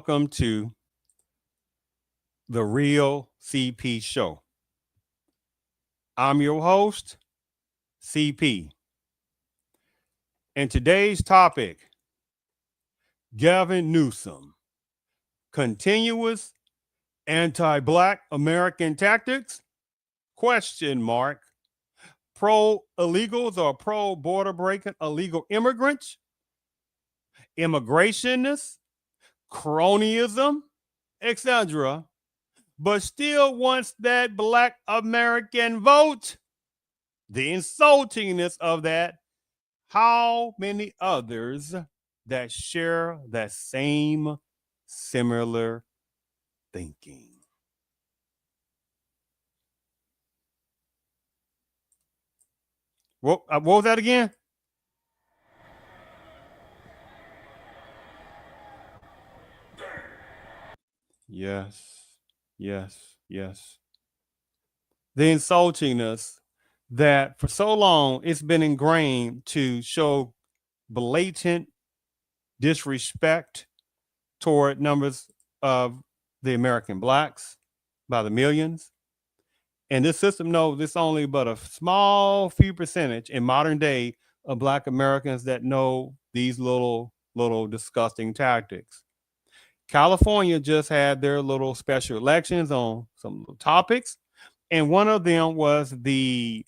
welcome to the Real CP Show. I'm your host, CP. And today's topic, Galvin Newsom, continuous anti-Black American tactics? Question mark. Pro-illegals or pro-border breaking illegal immigrants? Immigrationists? Cronyism? Etc. But still wants that Black American vote? The insultingness of that. How many others that share that same similar thinking? What was that again? Yes. The insultingness that for so long it's been ingrained to show blatant disrespect toward numbers of the American Blacks by the millions. And this system knows it's only but a small few percentage in modern day of Black Americans that know these little disgusting tactics. California just had their little special elections on some topics, and one of them was the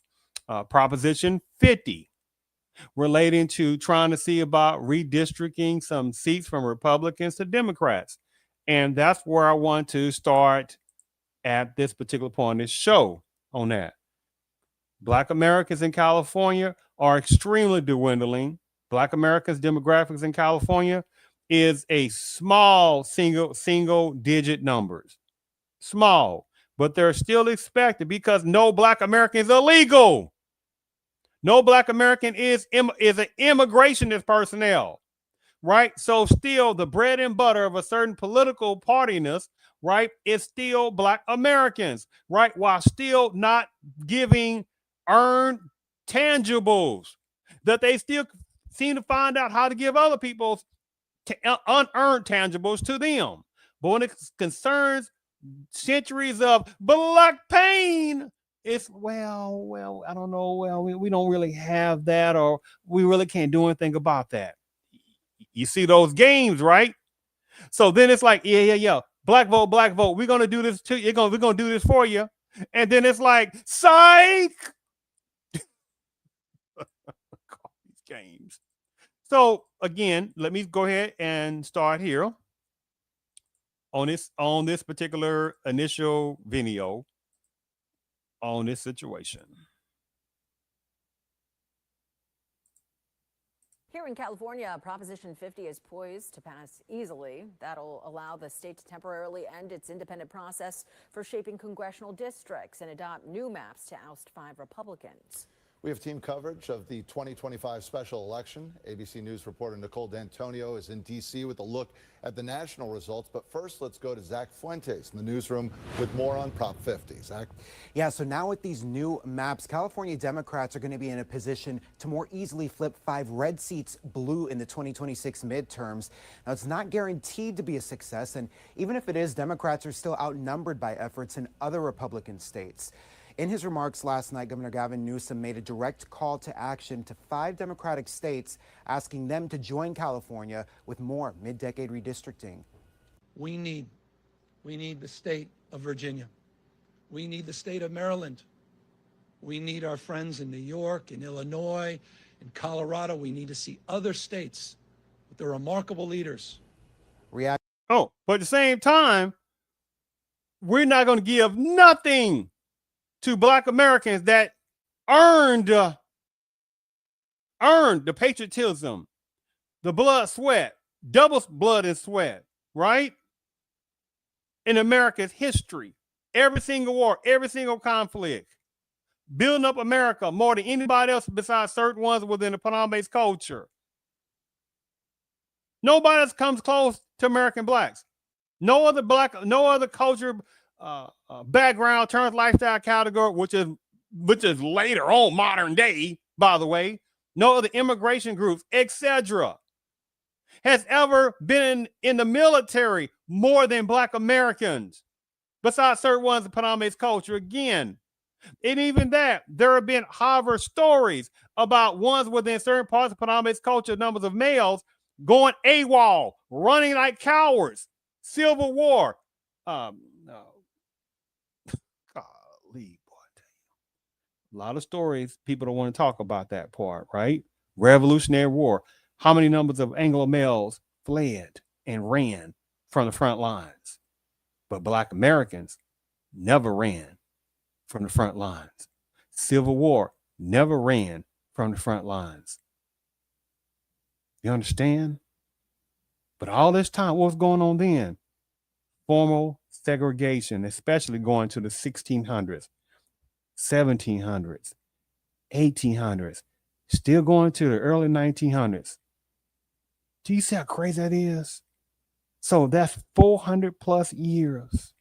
Proposition 50, relating to trying to see about redistricting some seats from Republicans to Democrats. And that's where I want to start at this particular point in this show on that. Black Americans in California are extremely dwindling. Black Americans' demographics in California is a small single digit numbers. Small, but they're still expected because no Black American is illegal. No Black American is an immigrationist personnel, right? So still the bread and butter of a certain political partiness, right, is still Black Americans, right? While still not giving earned tangibles that they still seem to find out how to give other people's unearned tangibles to them. But when it concerns centuries of Black pain, it's well, I don't know. Well, we don't really have that, or we really can't do anything about that. You see those games, right? So then it's like, yeah. Black vote. We're gonna do this to you. We're gonna do this for you. And then it's like, psych. These games. So again, let me go ahead and start here on this particular initial video on this situation. Here in California, Proposition 50 is poised to pass easily. That'll allow the state to temporarily end its independent process for shaping congressional districts and adopt new maps to oust 5 Republicans. We have team coverage of the 2025 special election. ABC News reporter Nicole D'Antonio is in D.C. with a look at the national results. But first, let's go to Zach Fuentes in the newsroom with more on Prop 50. Zach? Yeah, so now with these new maps, California Democrats are going to be in a position to more easily flip 5 red seats blue in the 2026 midterms. Now, it's not guaranteed to be a success, and even if it is, Democrats are still outnumbered by efforts in other Republican states. In his remarks last night, Governor Galvin Newsom made a direct call to action to 5 Democratic states, asking them to join California with more mid-decade redistricting. We need the state of Virginia. We need the state of Maryland. We need our friends in New York, in Illinois, in Colorado. We need to see other states with their remarkable leaders. But at the same time, we're not going to give nothing to Black Americans that earned the patriotism, the blood, sweat, double blood and sweat, right? In America's history, every single war, every single conflict, building up America more than anybody else besides certain ones within the Panama-based culture. Nobody else comes close to American Blacks. No other culture background, terms, lifestyle category, which is later on modern day, by the way. No other immigration groups, etc., has ever been in the military more than Black Americans, besides certain ones of Paname's culture. Again, and even that, there have been, however, stories about ones within certain parts of Paname's culture, numbers of males going AWOL, running like cowards, Civil War. No. Golly, boy. A lot of stories, people don't want to talk about that part, right? Revolutionary War. How many numbers of Anglo males fled and ran from the front lines? But Black Americans never ran from the front lines. Civil War never ran from the front lines. You understand? But all this time, what was going on then? Formal segregation, especially going to the 1600s, 1700s, 1800s, still going to the early 1900s. Do you see how crazy that is? So that's 400 plus years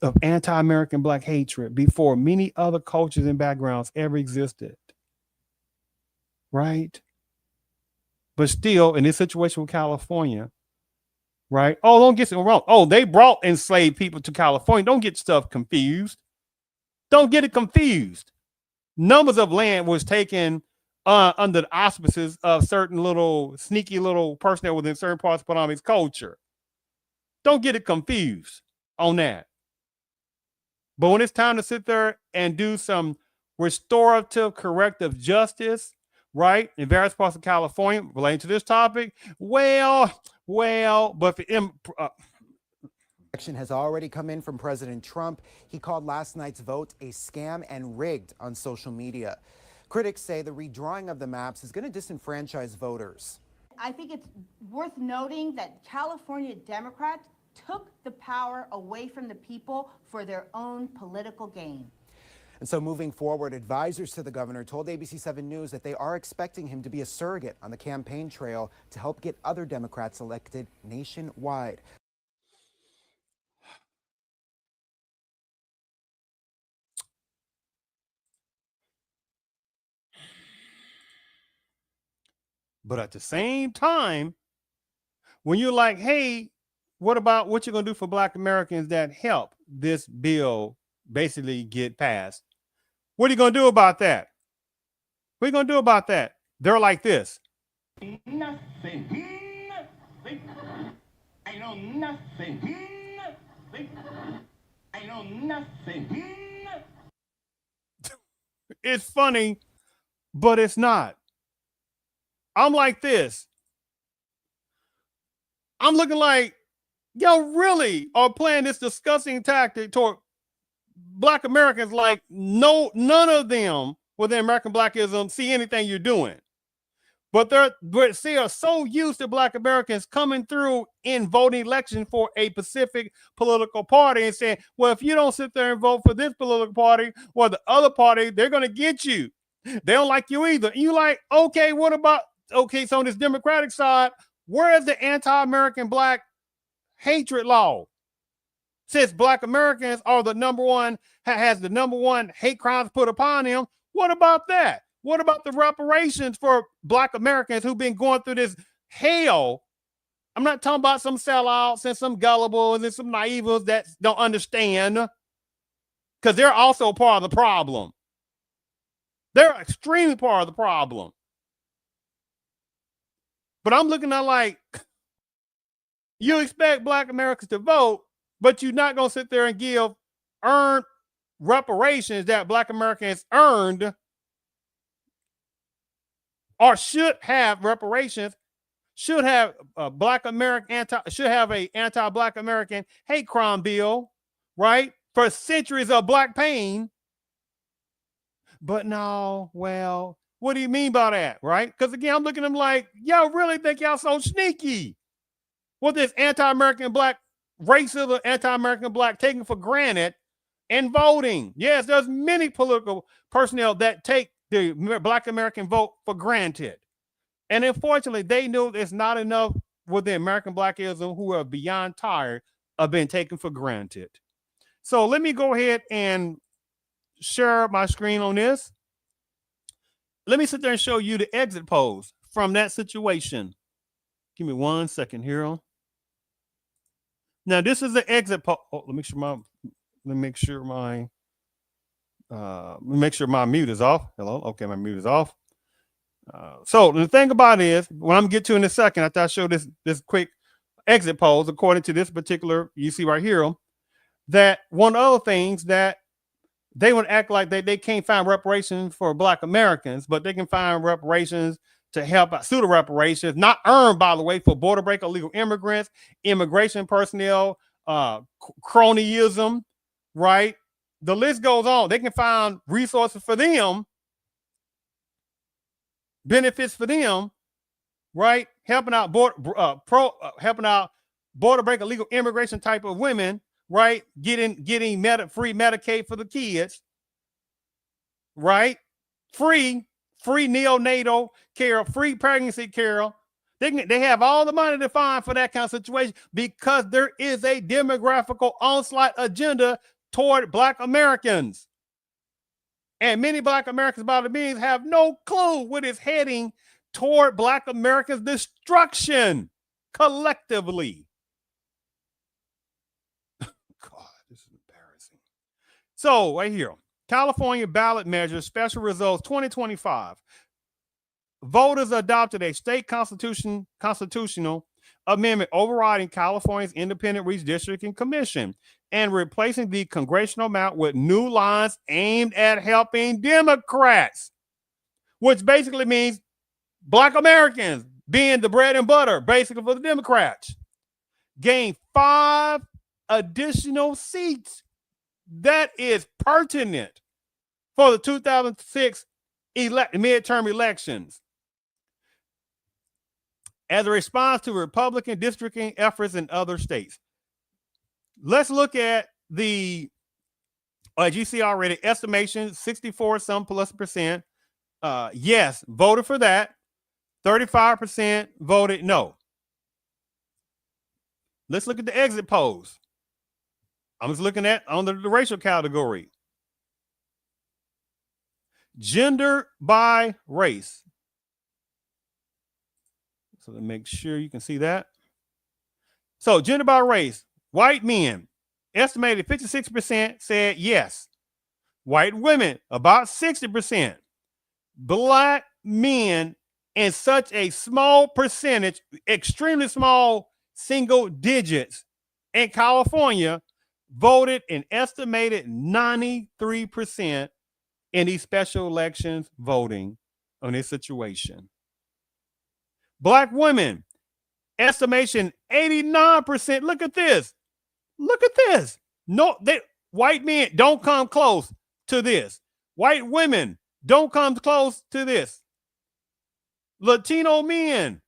of anti-American Black hatred before many other cultures and backgrounds ever existed. Right? But still, in this situation with California, right? Oh, don't get it wrong. Oh, they brought enslaved people to California. Don't get stuff confused. Don't get it confused. Numbers of land was taken under the auspices of certain little sneaky little personnel within certain parts of Paname's culture. Don't get it confused on that. But when it's time to sit there and do some restorative corrective justice, right, in various parts of California relating to this topic, but Action has already come in from President Trump. He called last night's vote a scam and rigged on social media. Critics say the redrawing of the maps is going to disenfranchise voters. I think it's worth noting that California Democrats took the power away from the people for their own political gain. And so moving forward, advisors to the governor told ABC 7 News that they are expecting him to be a surrogate on the campaign trail to help get other Democrats elected nationwide. But at the same time, when you're like, hey, what about what you're going to do for Black Americans that help this bill basically get passed? What are you going to do about that? What are you going to do about that? They're like this. Nothing. I know nothing. I know nothing. It's funny, but it's not. I'm like this. I'm looking like, y'all really are playing this disgusting tactic toward Black Americans. Like, no, none of them within American Blackism see anything you're doing. But they are so used to Black Americans coming through in voting election for a specific political party and saying, well, if you don't sit there and vote for this political party or the other party, they're going to get you. They don't like you either. And you like, okay, what about, okay, so on this Democratic side, where is the anti-American Black hatred law? Since Black Americans are the number one, has the number one hate crimes put upon them, what about that? What about the reparations for Black Americans who've been going through this hell? I'm not talking about some sellouts and some gullibles and some naivos that don't understand, because they're also part of the problem. They're extremely part of the problem. But I'm looking at like, you expect Black Americans to vote, but you're not going to sit there and give earned reparations that Black Americans earned or should have reparations, should have a Black American should have a anti-Black American hate crime bill, right? For centuries of Black pain. But no, well, what do you mean by that, right? Because again, I'm looking at them like, y'all really think y'all so sneaky with this anti-American Black racism, anti-American Black taken for granted and voting. Yes, there's many political personnel that take the Black American vote for granted. And unfortunately, they knew it's not enough with the American Blackism who are beyond tired of being taken for granted. So let me go ahead and share my screen on this. Let me sit there and show you the exit polls from that situation. Give me 1 second here. Now this is the exit poll. Oh, let me make sure my mute is off. Hello. Okay, my mute is off. So the thing about it is, what I'm gonna get to in a second, after I show this quick exit polls, according to this particular, you see right here, that one of the things that they would act like they can't find reparations for Black Americans, but they can find reparations to help out, pseudo reparations, not earned, by the way, for border break illegal immigrants, immigration personnel, cronyism, right? The list goes on. They can find resources for them, benefits for them, right? Helping out helping out border break illegal immigration type of women, right? Getting free Medicaid for the kids, right? Free neonatal care, free pregnancy care. They have all the money to find for that kind of situation because there is a demographical onslaught agenda toward Black Americans. And many Black Americans, by the means, have no clue what is heading toward Black Americans' destruction collectively. God, this is embarrassing. So, right here, California ballot measures, special results 2025. Voters adopted a state constitutional amendment overriding California's independent redistricting commission and replacing the congressional map with new lines aimed at helping Democrats, which basically means Black Americans being the bread and butter, basically, for the Democrats, gain 5 additional seats. That is pertinent for the 2006 midterm elections as a response to Republican districting efforts in other states. Let's look at the, as you see already, estimation 64 some plus percent. Yes, voted for that. 35% voted no. Let's look at the exit polls. I'm just looking at under the racial category. Gender by race. So to make sure you can see that. So gender by race, white men, estimated 56% said yes. White women, about 60%. Black men, in such a small percentage, extremely small single digits in California, voted an estimated 93% in these special elections voting on this situation. Black women, estimation 89%. Look at this. Look at this. No, white men don't come close to this. White women don't come close to this. Latino men,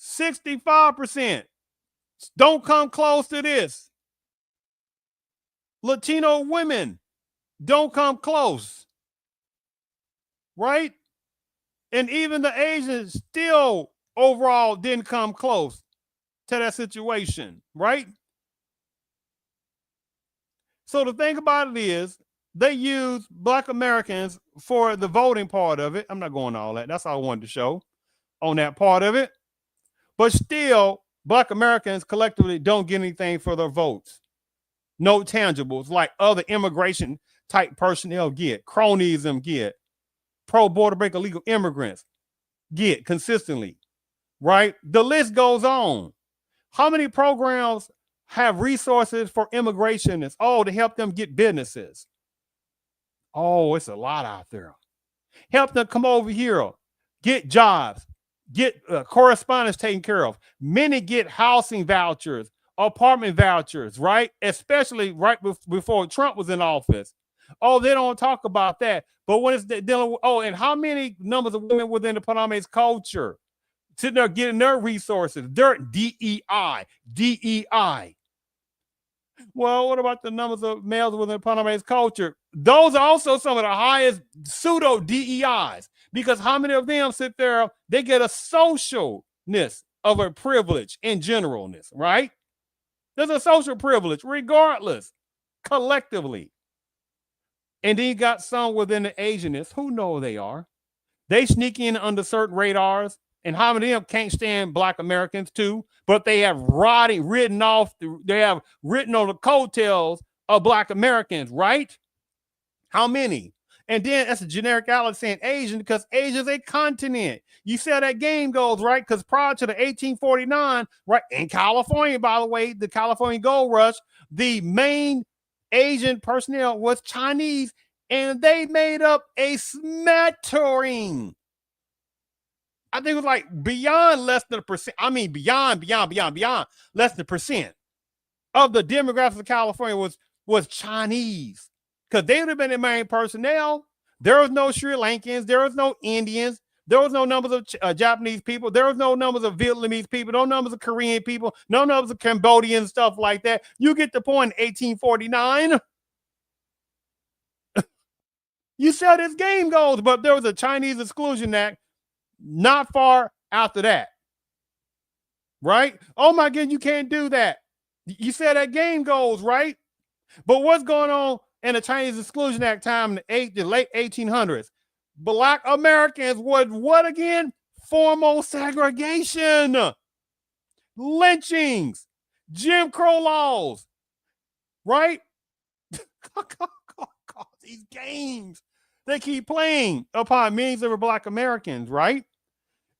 65%, don't come close to this. Latino women don't come close, right? And even the Asians still overall didn't come close to that situation, right? So the thing about it is, they use Black Americans for the voting part of it. I'm not going to all that. That's all I wanted to show on that part of it. But still, Black Americans collectively don't get anything for their votes. No tangibles like other immigration type personnel get, cronyism get, pro border break illegal immigrants get consistently, right? The list goes on. How many programs have resources for immigrationists? Oh, to help them get businesses. Oh, it's a lot out there. Help them come over here, get jobs, get correspondence taken care of. Many get housing vouchers, apartment vouchers, right? Especially right before Trump was in office. Oh, they don't talk about that. But when it's dealing with, and how many numbers of women within the Paname's culture sitting there getting their resources, their DEI. Well, what about the numbers of males within Paname's culture? Those are also some of the highest pseudo DEIs, because how many of them sit there, they get a socialness of a privilege in generalness, right? There's a social privilege regardless, collectively. And then you got some within the Asianness. Who know they are? They sneak in under certain radars and how many of them can't stand black Americans too, but they have written on the coattails of black Americans, right? How many? And then that's a generic outlet saying Asian because Asia is a continent. You see how that game goes, right? Because prior to the 1849, right, in California, by the way, the California Gold Rush, the main Asian personnel was Chinese, and they made up a smattering. I think it was like beyond less than a percent. I mean, beyond less than a percent of the demographics of California was Chinese. Because they would have been the main personnel. There was no Sri Lankans. There was no Indians. There was no numbers of Japanese people. There was no numbers of Vietnamese people. No numbers of Korean people. No numbers of Cambodians, stuff like that. You get the point. 1849. You see how this game goes. But there was a Chinese Exclusion Act not far after that. Right? Oh my goodness, you can't do that. You see how that game goes, right? But what's going on in the Chinese Exclusion Act time in the late 1800s? Black Americans would what again? Formal segregation, lynchings, Jim Crow laws, right? These games they keep playing upon millions of black Americans, right?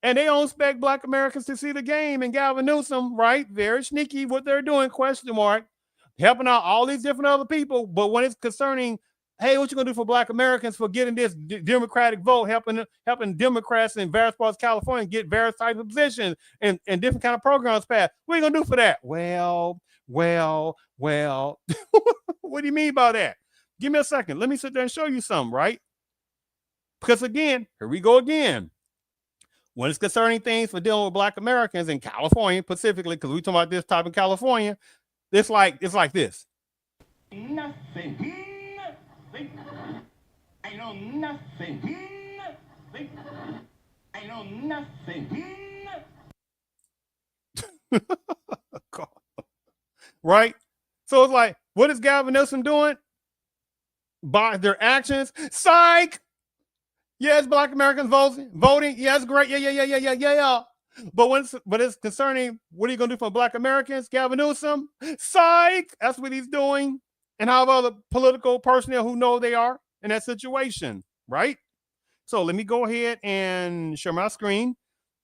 And they don't expect black Americans to see the game. And Galvin Newsom, right? Very sneaky what they're doing, question mark. Helping out all these different other people. But when it's concerning, hey, what you gonna do for black Americans for getting this Democratic vote, helping Democrats in various parts of California get various types of positions and different kind of programs passed? What are you gonna do for that? Well. What do you mean by that? Give me a second. Let me sit there and show you something, right? Because again, here we go again. When it's concerning things for dealing with black Americans in California, specifically, because we talking about this type in California, it's like this. Nothing. I know nothing. I know nothing. Right? So it's like, what is Galvin Newsom doing? By their actions, psych. Yes, black Americans voting. Yes, great. Yeah. But it's concerning, what are you going to do for black Americans? Galvin Newsom, psych. That's what he's doing. And how about other political personnel who know they are in that situation, right? So let me go ahead and share my screen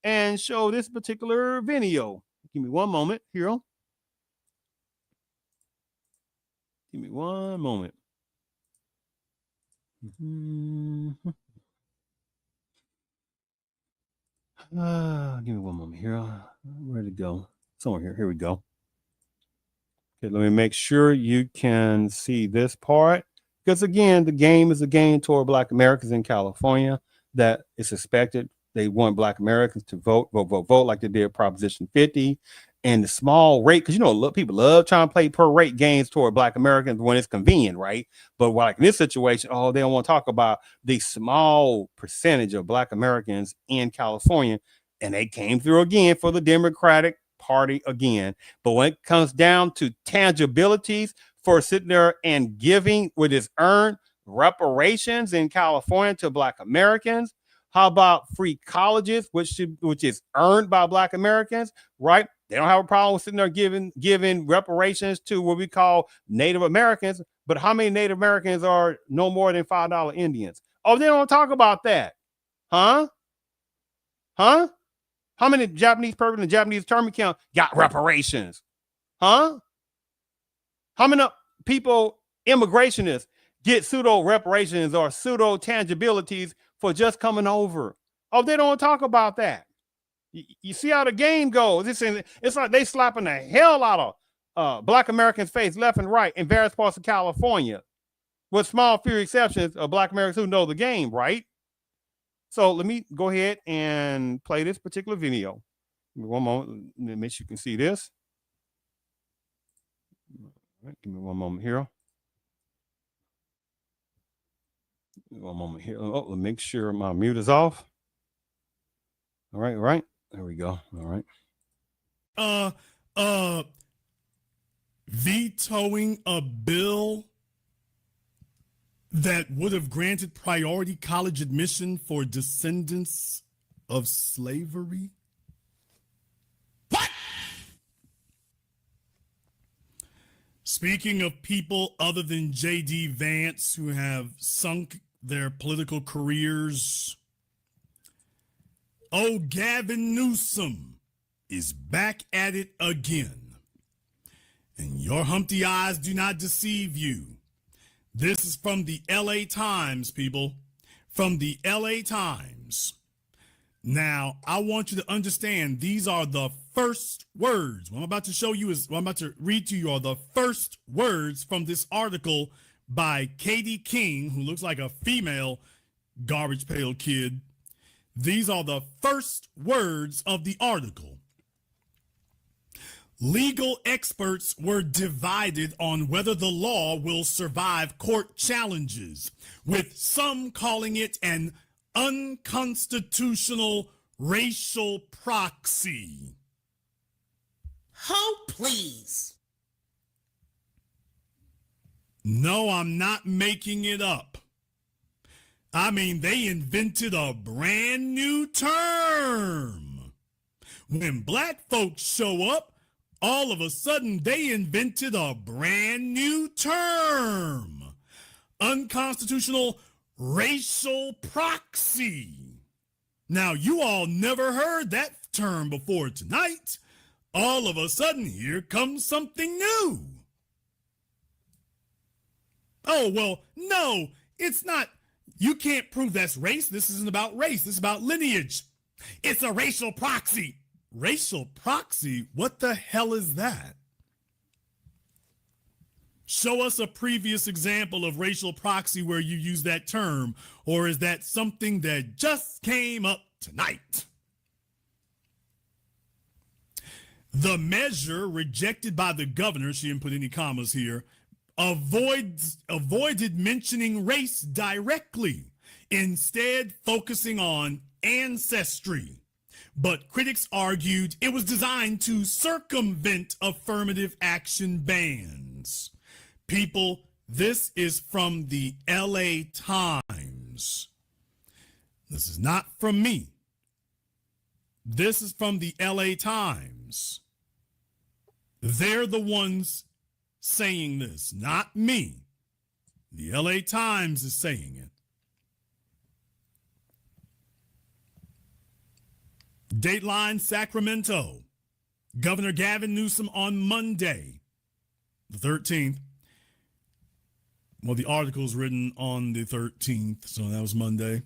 and show this particular video. Give me one moment here. Give me one moment. Give me one moment here. Where'd it go? Somewhere here. Here we go. Okay, let me make sure you can see this part. Because again, the game is a game toward black Americans in California that is expected. They want black Americans to vote like they did Proposition 50. And the small rate, because people love trying to play per rate games toward black Americans when it's convenient, right? But like in this situation, they don't want to talk about the small percentage of black Americans in California. And they came through again for the Democratic Party again. But when it comes down to tangibilities for sitting there and giving what is earned reparations in California to black Americans, how about free colleges, which is earned by black Americans, right? They don't have a problem with sitting there giving reparations to what we call Native Americans. But how many Native Americans are no more than $5 Indians? Oh, they don't talk about that. Huh? How many Japanese people in the Japanese internment camp got reparations? Huh? How many people, immigrationists, get pseudo reparations or pseudo tangibilities for just coming over? Oh, they don't talk about that. You see how the game goes. It's like they slapping the hell out of black Americans' face left and right in various parts of California, with small few exceptions of black Americans who know the game, right? So let me go ahead and play this particular video. One moment, let me make sure you can see this. Right, give me one moment here. One moment here. Oh, let me make sure my mute is off. All right. There we go. All right. Vetoing a bill that would have granted priority college admission for descendants of slavery? What? Speaking of people other than J.D. Vance who have sunk their political careers, Galvin Newsom is back at it again. And your Humpty eyes do not deceive you. This is from the LA Times, people. From the LA Times. Now, I want you to understand these are the first words. What I'm about to show you is what I'm about to read to you are the first words from this article by Katie King, who looks like a female garbage pail kid. These are the first words of the article. Legal experts were divided on whether the law will survive court challenges, with some calling it an unconstitutional racial proxy. Oh, please. No, I'm not making it up. I mean, they invented a brand new term. When black folks show up, all of a sudden they invented a brand new term. Unconstitutional racial proxy. Now, you all never heard that term before tonight. All of a sudden, here comes something new. Oh, well, no, it's not. You can't prove that's race. This isn't about race. This is about lineage. It's a racial proxy. Racial proxy? What the hell is that? Show us a previous example of racial proxy where you use that term, or is that something that just came up tonight? The measure rejected by the governor, she didn't put any commas here, avoided mentioning race directly, instead focusing on ancestry. But critics argued it was designed to circumvent affirmative action bans. People, this is from the LA Times. This is not from me. This is from the LA Times. They're the ones saying this, not me. The LA Times is saying it. Dateline Sacramento. Governor Galvin Newsom on Monday, the 13th. Well, the article is written on the 13th, so that was Monday.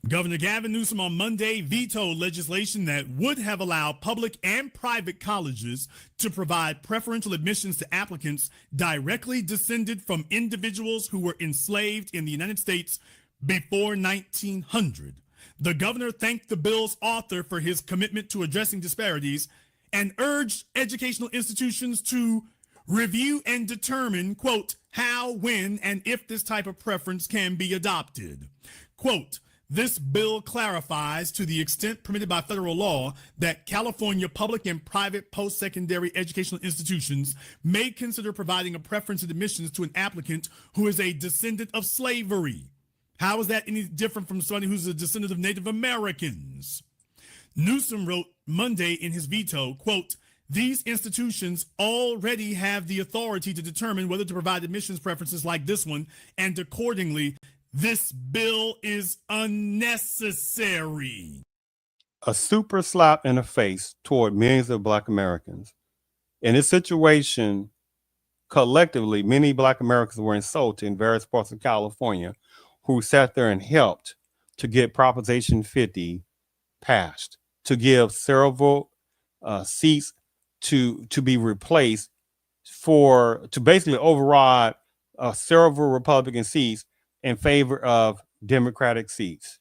Governor Galvin Newsom on Monday vetoed legislation that would have allowed public and private colleges to provide preferential admissions to applicants directly descended from individuals who were enslaved in the United States before 1900. The governor thanked the bill's author for his commitment to addressing disparities and urged educational institutions to review and determine, quote, how, when, and if this type of preference can be adopted. Quote, this bill clarifies, to the extent permitted by federal law, that California public and private post-secondary educational institutions may consider providing a preference in admissions to an applicant who is a descendant of slavery. How is that any different from somebody who's a descendant of Native Americans? Newsom wrote Monday in his veto, quote, these institutions already have the authority to determine whether to provide admissions preferences like this one, and accordingly, this bill is unnecessary. A super slap in the face toward millions of Black Americans. In this situation, collectively, many Black Americans were insulted in various parts of California, who sat there and helped to get Proposition 50 passed, to give several seats to be replaced to basically override several Republican seats in favor of Democratic seats.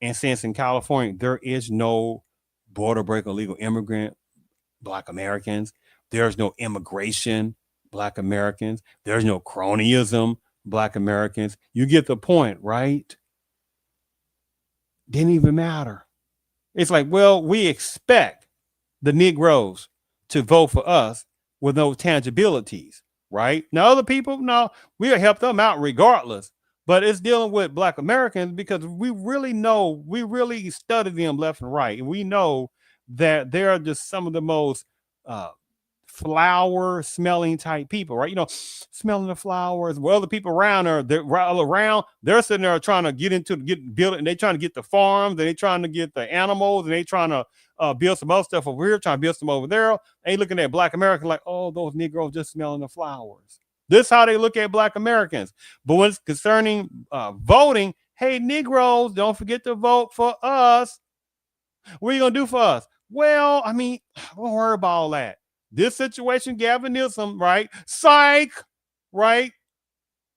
And since in California, there is no border break illegal immigrant Black Americans, there's no immigration Black Americans, there's no cronyism Black Americans. You get the point, right? Didn't even matter. It's like, well, we expect the Negroes to vote for us with no tangibilities, right? Now, other people, no, we'll help them out regardless. but it's dealing with Black Americans because we really study them left and right. And we know that they're just some of the most flower smelling type people, right? Smelling the flowers. Well, the people around they're sitting there trying to get build it, and they're trying to get the farms, and they're trying to get the animals, and they're trying to build some other stuff over here, trying to build some over there. They looking at Black Americans like, oh, those Negroes just smelling the flowers. This is how they look at Black Americans. But when it's concerning voting, hey, Negroes, don't forget to vote for us. What are you gonna do for us? Well, I mean, don't worry about all that. This situation, Galvin Newsom, right? Psych, right?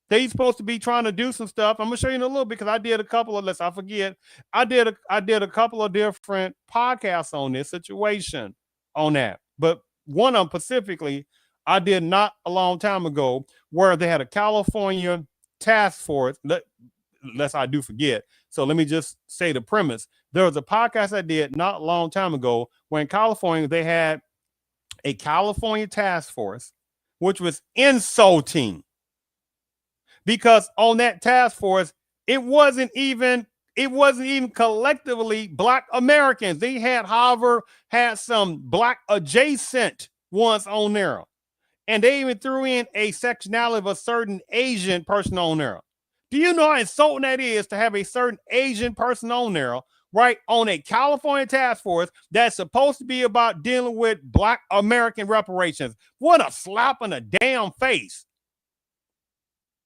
They supposed to be trying to do some stuff. I'm gonna show you in a little bit because I did a couple of, lest I forget, I did a couple of different podcasts on this situation on that. But one of them specifically, I did not a long time ago, where they had a California task force. Lest I do forget. So let me just say the premise. There was a podcast I did not a long time ago where in California they had a California task force, which was insulting, because on that task force, it wasn't even collectively Black Americans. They had, however, had some Black adjacent ones on there. And they even threw in a sectionality of a certain Asian person on there. Do you know how insulting that is to have a certain Asian person on there, right, on a California task force that's supposed to be about dealing with Black American reparations? What a slap in the damn face.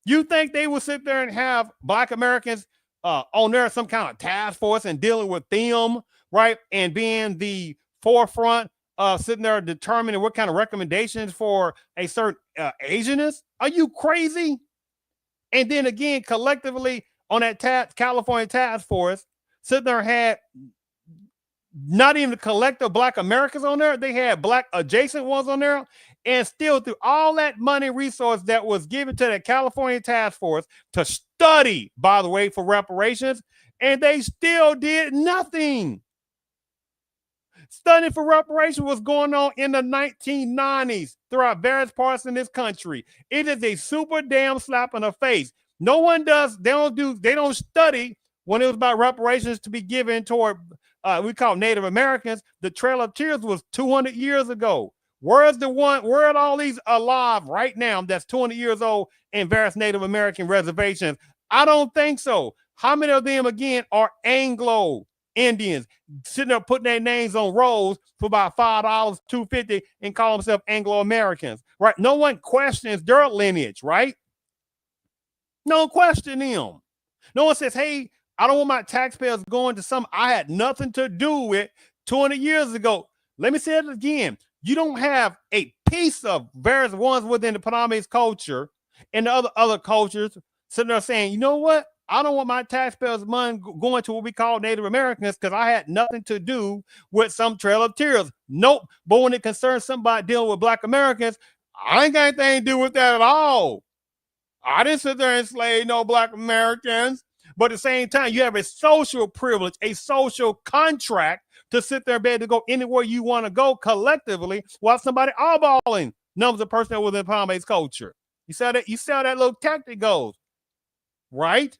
You think they would sit there and have Black Americans on there, some kind of task force, and dealing with them, right, and being the forefront of sitting there determining what kind of recommendations for a certain Asian is? Are you crazy? And then again, collectively on that California task force, sitting there had not even the collective Black Americans on there. They had Black adjacent ones on there. And still, through all that money resource that was given to the California task force to study, by the way, for reparations, and they still did nothing. Studying for reparations was going on in the 1990s throughout various parts in this country. It is a super damn slap in the face. No one does, they don't study when it was about reparations to be given toward, we call Native Americans. The Trail of Tears was 200 years ago. Where are all these alive right now that's 200 years old in various Native American reservations? I don't think so. How many of them, again, are Anglo Indians sitting there putting their names on rolls for about $5, $2.50, and call themselves Anglo Americans, right? No one questions their lineage, right? No one questions them. No one says, hey, I don't want my taxpayers going to some I had nothing to do with 200 years ago. Let me say it again. You don't have a piece of various ones within the Panamese culture and the other cultures sitting there saying, you know what? I don't want my taxpayers' money going to what we call Native Americans because I had nothing to do with some Trail of Tears. Nope. But when it concerns somebody dealing with Black Americans, I ain't got anything to do with that at all. I didn't sit there and enslave no Black Americans. But at the same time, you have a social privilege, a social contract to sit there and be able to go anywhere you want to go collectively while somebody eyeballing numbers of personnel within Panamese culture. You see how that little tactic goes, right?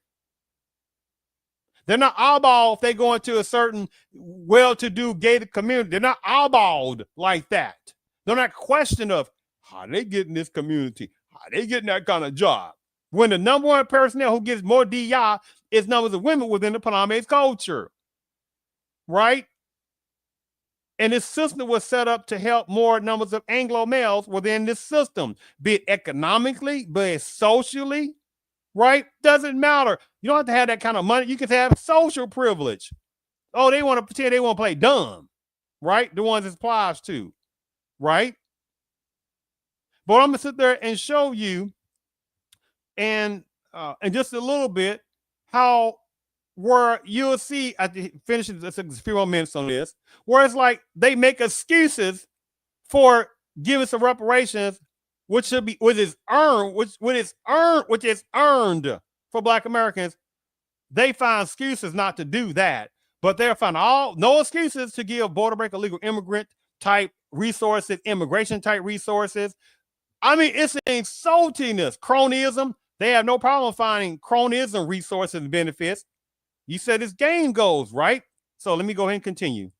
They're not eyeballed if they go into a certain well-to-do gated community. They're not eyeballed like that. They're not questioned of how they get in this community, how they getting that kind of job. When the number one personnel who gets more DI is numbers of women within the Panamese culture, right? And this system was set up to help more numbers of Anglo males within this system, be it economically, be it socially, right? Doesn't matter. You don't have to have that kind of money. You can have social privilege. Oh, they want to pretend they want to play dumb, right? The ones it applies to, right? But I'm going to sit there and show you and just a little bit how where you'll see at the finishing a few more minutes on this, where it's like they make excuses for giving some reparations, which is earned for Black Americans. They find excuses not to do that, but they'll find no excuses to give border break illegal immigrant type resources, immigration type resources. I mean, it's insultingness, cronyism, They have no problem finding cronyism resources and benefits. You said it's game goals, right? So let me go ahead and continue.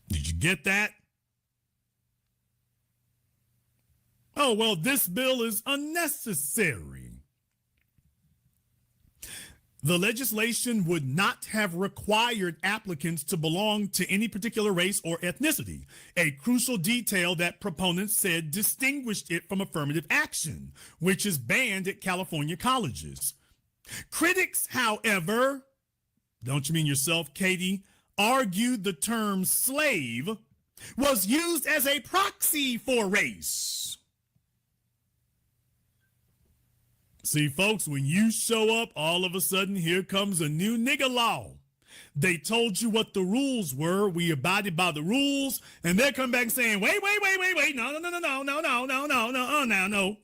Did you get that? Oh, well, this bill is unnecessary. The legislation would not have required applicants to belong to any particular race or ethnicity, a crucial detail that proponents said distinguished it from affirmative action, which is banned at California colleges. Critics, however, don't you mean yourself, Katie, argued the term slave was used as a proxy for race. See, folks, when you show up, all of a sudden, here comes a new nigger law. They told you what the rules were. We abided by the rules, and they come back saying, wait, no.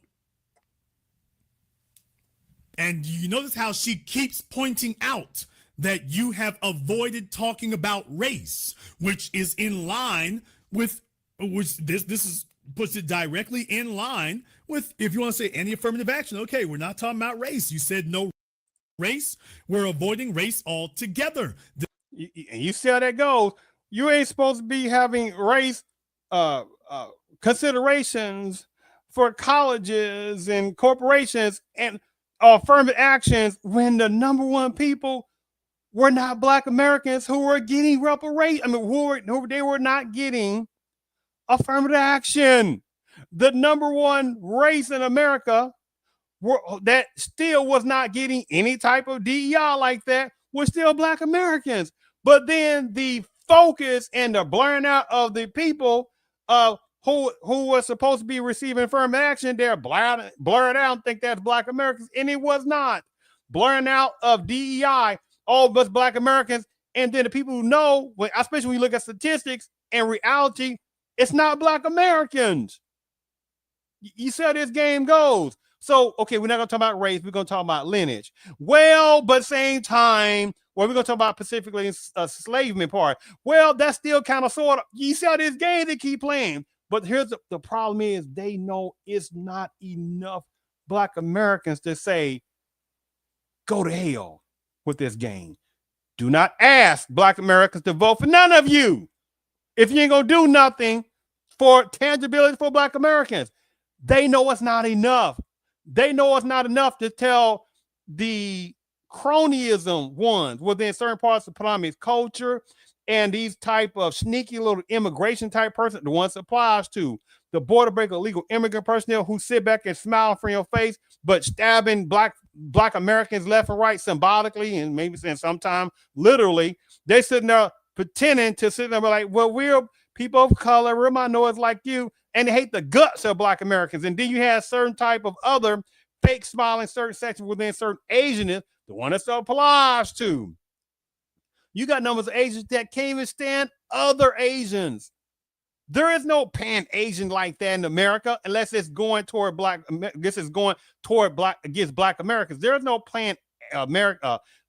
And you notice how she keeps pointing out that you have avoided talking about race, which is in line with, which this is puts it directly in line with, if you want to say any affirmative action, okay, we're not talking about race. You said no race. We're avoiding race altogether. You see how that goes. You ain't supposed to be having race considerations for colleges and corporations and affirmative actions when the number one people were not Black Americans who were getting reparations. I mean, who they were not getting affirmative action. The number one race in America that still was not getting any type of DEI like that was still Black Americans. But then the focus and the blurring out of the people who was supposed to be receiving affirmative action, they're blurred out and think that's Black Americans, and it was not. Blurring out of DEI, all of us Black Americans, and then the people who know, especially when you look at statistics and reality, it's not Black Americans. You see how this game goes. So, okay, we're not going to talk about race. We're going to talk about lineage. Well, but same time, we're going to talk about specifically enslavement part. Well, that's still kind of sort of, you see how this game they keep playing. But here's the problem is they know it's not enough Black Americans to say, go to hell with this game. Do not ask Black Americans to vote for none of you if you ain't going to do nothing for tangibility for Black Americans. They know it's not enough. They know it's not enough to tell the cronyism ones within certain parts of Palami's culture and these type of sneaky little immigration type person, the ones it applies to, the border breaker illegal immigrant personnel who sit back and smile from your face, but stabbing black Americans left and right symbolically and maybe sometimes literally. They sitting there pretending to sit there and be like, well, we're people of color, we're minorities like you, and they hate the guts of Black Americans. And then you have certain type of other fake smiling certain sections within certain Asianists, the one that applies to. You got numbers of Asians that can't even stand other Asians. There is no pan-Asian like that in America unless it's going toward Black. This is going toward Black against Black Americans. There is no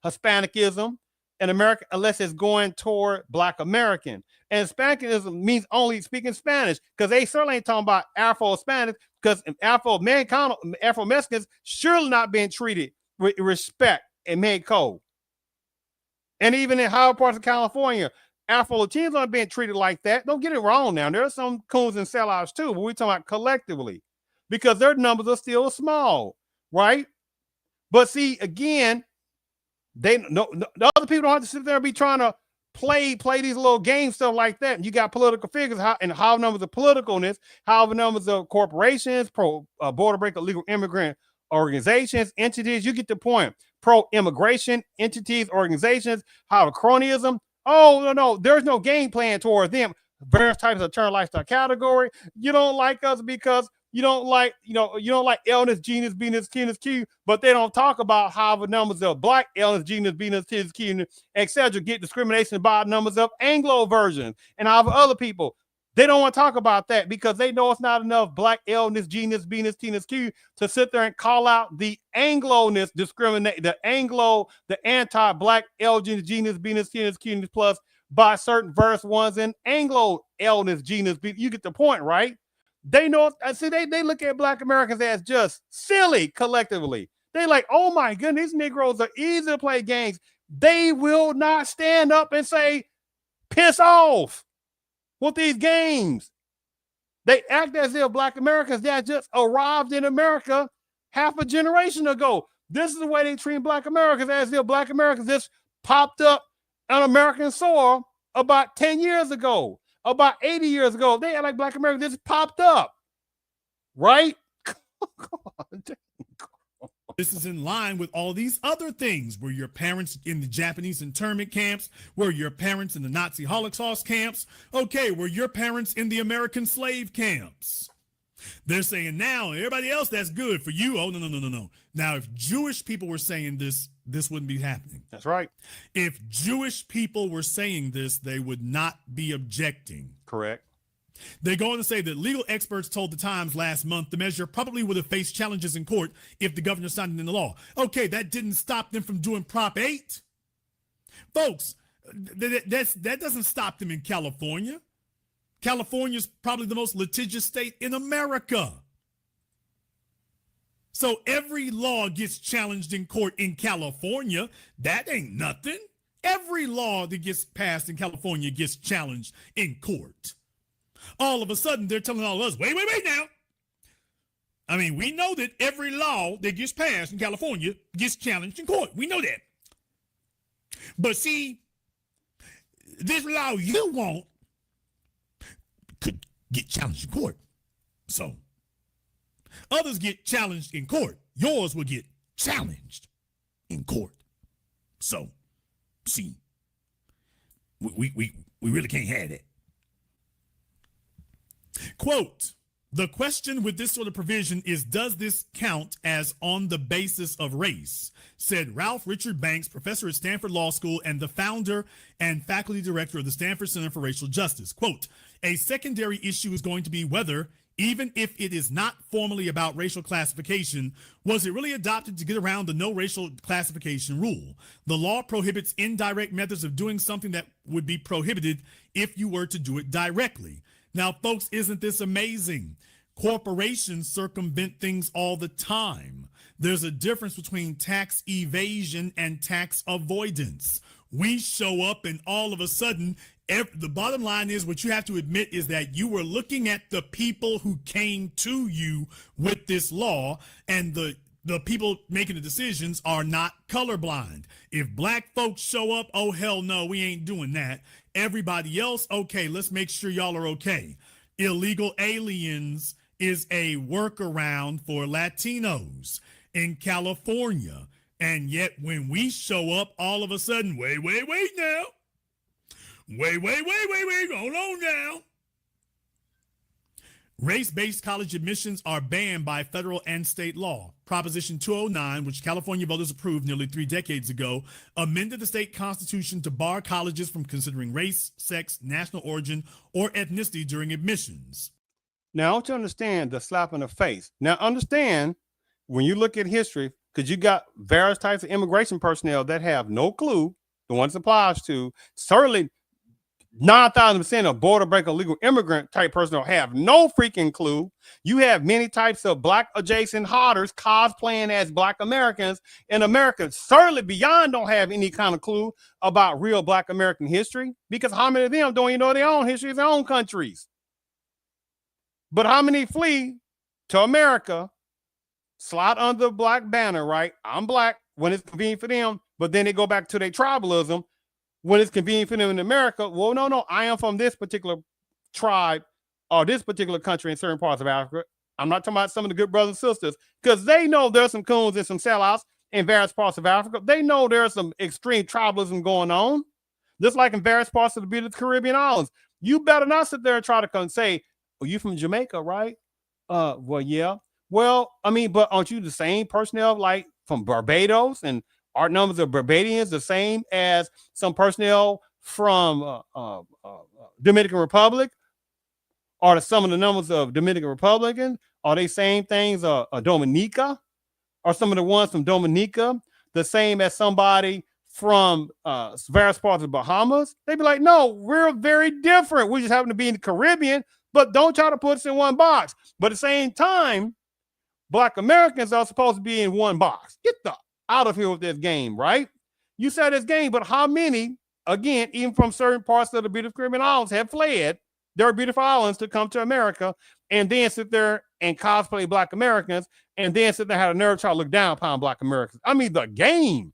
Hispanicism in America unless it's going toward Black American. And Hispanicism means only speaking Spanish, because they certainly ain't talking about Afro-Hispanics, because Afro-Mexicans surely not being treated with respect and made cold. And even in higher parts of California, Afro-Latinos aren't being treated like that. Don't get it wrong now. There are some coons and sellouts too, but we're talking about collectively because their numbers are still small, right? But see, again, the other people don't have to sit there and be trying to play these little games, stuff like that. And you got political figures, how numbers of politicalness, how the numbers of corporations, border breaker legal immigrant organizations, entities. You get the point. Pro-immigration entities, organizations, how cronyism. Oh, no, there's no game plan towards them. Various types of turn lifestyle category. You don't like us because you don't like, you don't like illness, genus, venus, genus, Q, but they don't talk about how the numbers of Black illness, genus, venus, genus, Q, etc. get discrimination by numbers of Anglo versions and how other people. They don't want to talk about that because they know it's not enough Black illness, genus, venus, genus, Q to sit there and call out the Anglo-ness discriminate, the anti-Black illness, genus, venus, genus, Q plus by certain verse ones in Anglo illness, genus. You get the point, right? They know, see, they look at black Americans as just silly collectively. They like, oh my goodness, these Negroes are easy to play games. They will not stand up and say, piss off with these games. They act as if black Americans that just arrived in America half a generation ago. This is the way they treat black Americans, as if black Americans just popped up on American soil about 10 years ago, about 80 years ago. They act like black Americans just popped up, right? This is in line with all these other things. Were your parents in the Japanese internment camps? Were your parents in the Nazi Holocaust camps? Okay, were your parents in the American slave camps? They're saying now, everybody else, that's good for you. Oh, no. Now, if Jewish people were saying this, this wouldn't be happening. That's right. If Jewish people were saying this, they would not be objecting. Correct. They go on to say that legal experts told the Times last month the measure probably would have faced challenges in court if the governor signed it into law. Okay, that didn't stop them from doing Prop 8. Folks, that doesn't stop them in California. California's probably the most litigious state in America. So every law gets challenged in court in California. That ain't nothing. Every law that gets passed in California gets challenged in court. All of a sudden, they're telling all of us, wait now. I mean, we know that every law that gets passed in California gets challenged in court. We know that. But see, this law you want could get challenged in court. So others get challenged in court. Yours will get challenged in court. So, see, we really can't have that. Quote, the question with this sort of provision is, does this count as on the basis of race? Said Ralph Richard Banks, professor at Stanford Law School and the founder and faculty director of the Stanford Center for Racial Justice. Quote, a secondary issue is going to be whether, even if it is not formally about racial classification, was it really adopted to get around the no racial classification rule? The law prohibits indirect methods of doing something that would be prohibited if you were to do it directly. Now, folks, isn't this amazing? Corporations circumvent things all the time. There's a difference between tax evasion and tax avoidance. We show up and all of a sudden, the bottom line is, what you have to admit is that you were looking at the people who came to you with this law, and the people making the decisions are not colorblind. If black folks show up, oh, hell no, we ain't doing that. Everybody else, okay, let's make sure y'all are okay. Illegal aliens is a workaround for Latinos in California. And yet when we show up, all of a sudden, wait now. Wait, hold on now. Race-based college admissions are banned by federal and state law. Proposition 209, which California voters approved nearly 3 decades ago, amended the state constitution to bar colleges from considering race, sex, national origin, or ethnicity during admissions. Now, I want you to understand the slap in the face. Now, understand, when you look at history, because you got various types of immigration personnel that have no clue, the ones it applies to, certainly 9,000% of border breaker legal immigrant type personnel have no freaking clue. You have many types of black adjacent hoarders cosplaying as black Americans in America. Certainly beyond don't have any kind of clue about real black American history, because how many of them don't even know their own history of their own countries? But how many flee to America, slide under the black banner, right? I'm black when it's convenient for them, but then they go back to their tribalism when it's convenient for them in America. Well, no, I am from this particular tribe or this particular country in certain parts of Africa. I'm not talking about some of the good brothers and sisters, because they know there's some coons and some sellouts in various parts of Africa. They know there's some extreme tribalism going on, just like in various parts of the beautiful Caribbean islands. You better not sit there and try to come say, "Oh, you from Jamaica, right?" Well, yeah. Well, I mean, but aren't you the same personnel like from Barbados, and our numbers of Barbadians the same as some personnel from Dominican Republic? Are some of the numbers of Dominican Republicans, are they same things? Dominica? Are some of the ones from Dominica the same as somebody from various parts of Bahamas? They'd be like, no, we're very different. We just happen to be in the Caribbean, But don't try to put us in one box. But at the same time, Black Americans are supposed to be in one box. Get the out of here with this game, right? You said this game, but how many, again, even from certain parts of the beautiful Caribbean islands, have fled their beautiful islands to come to America and then sit there and cosplay Black Americans and then sit there and have a nerve try to look down upon Black Americans? I mean, the game.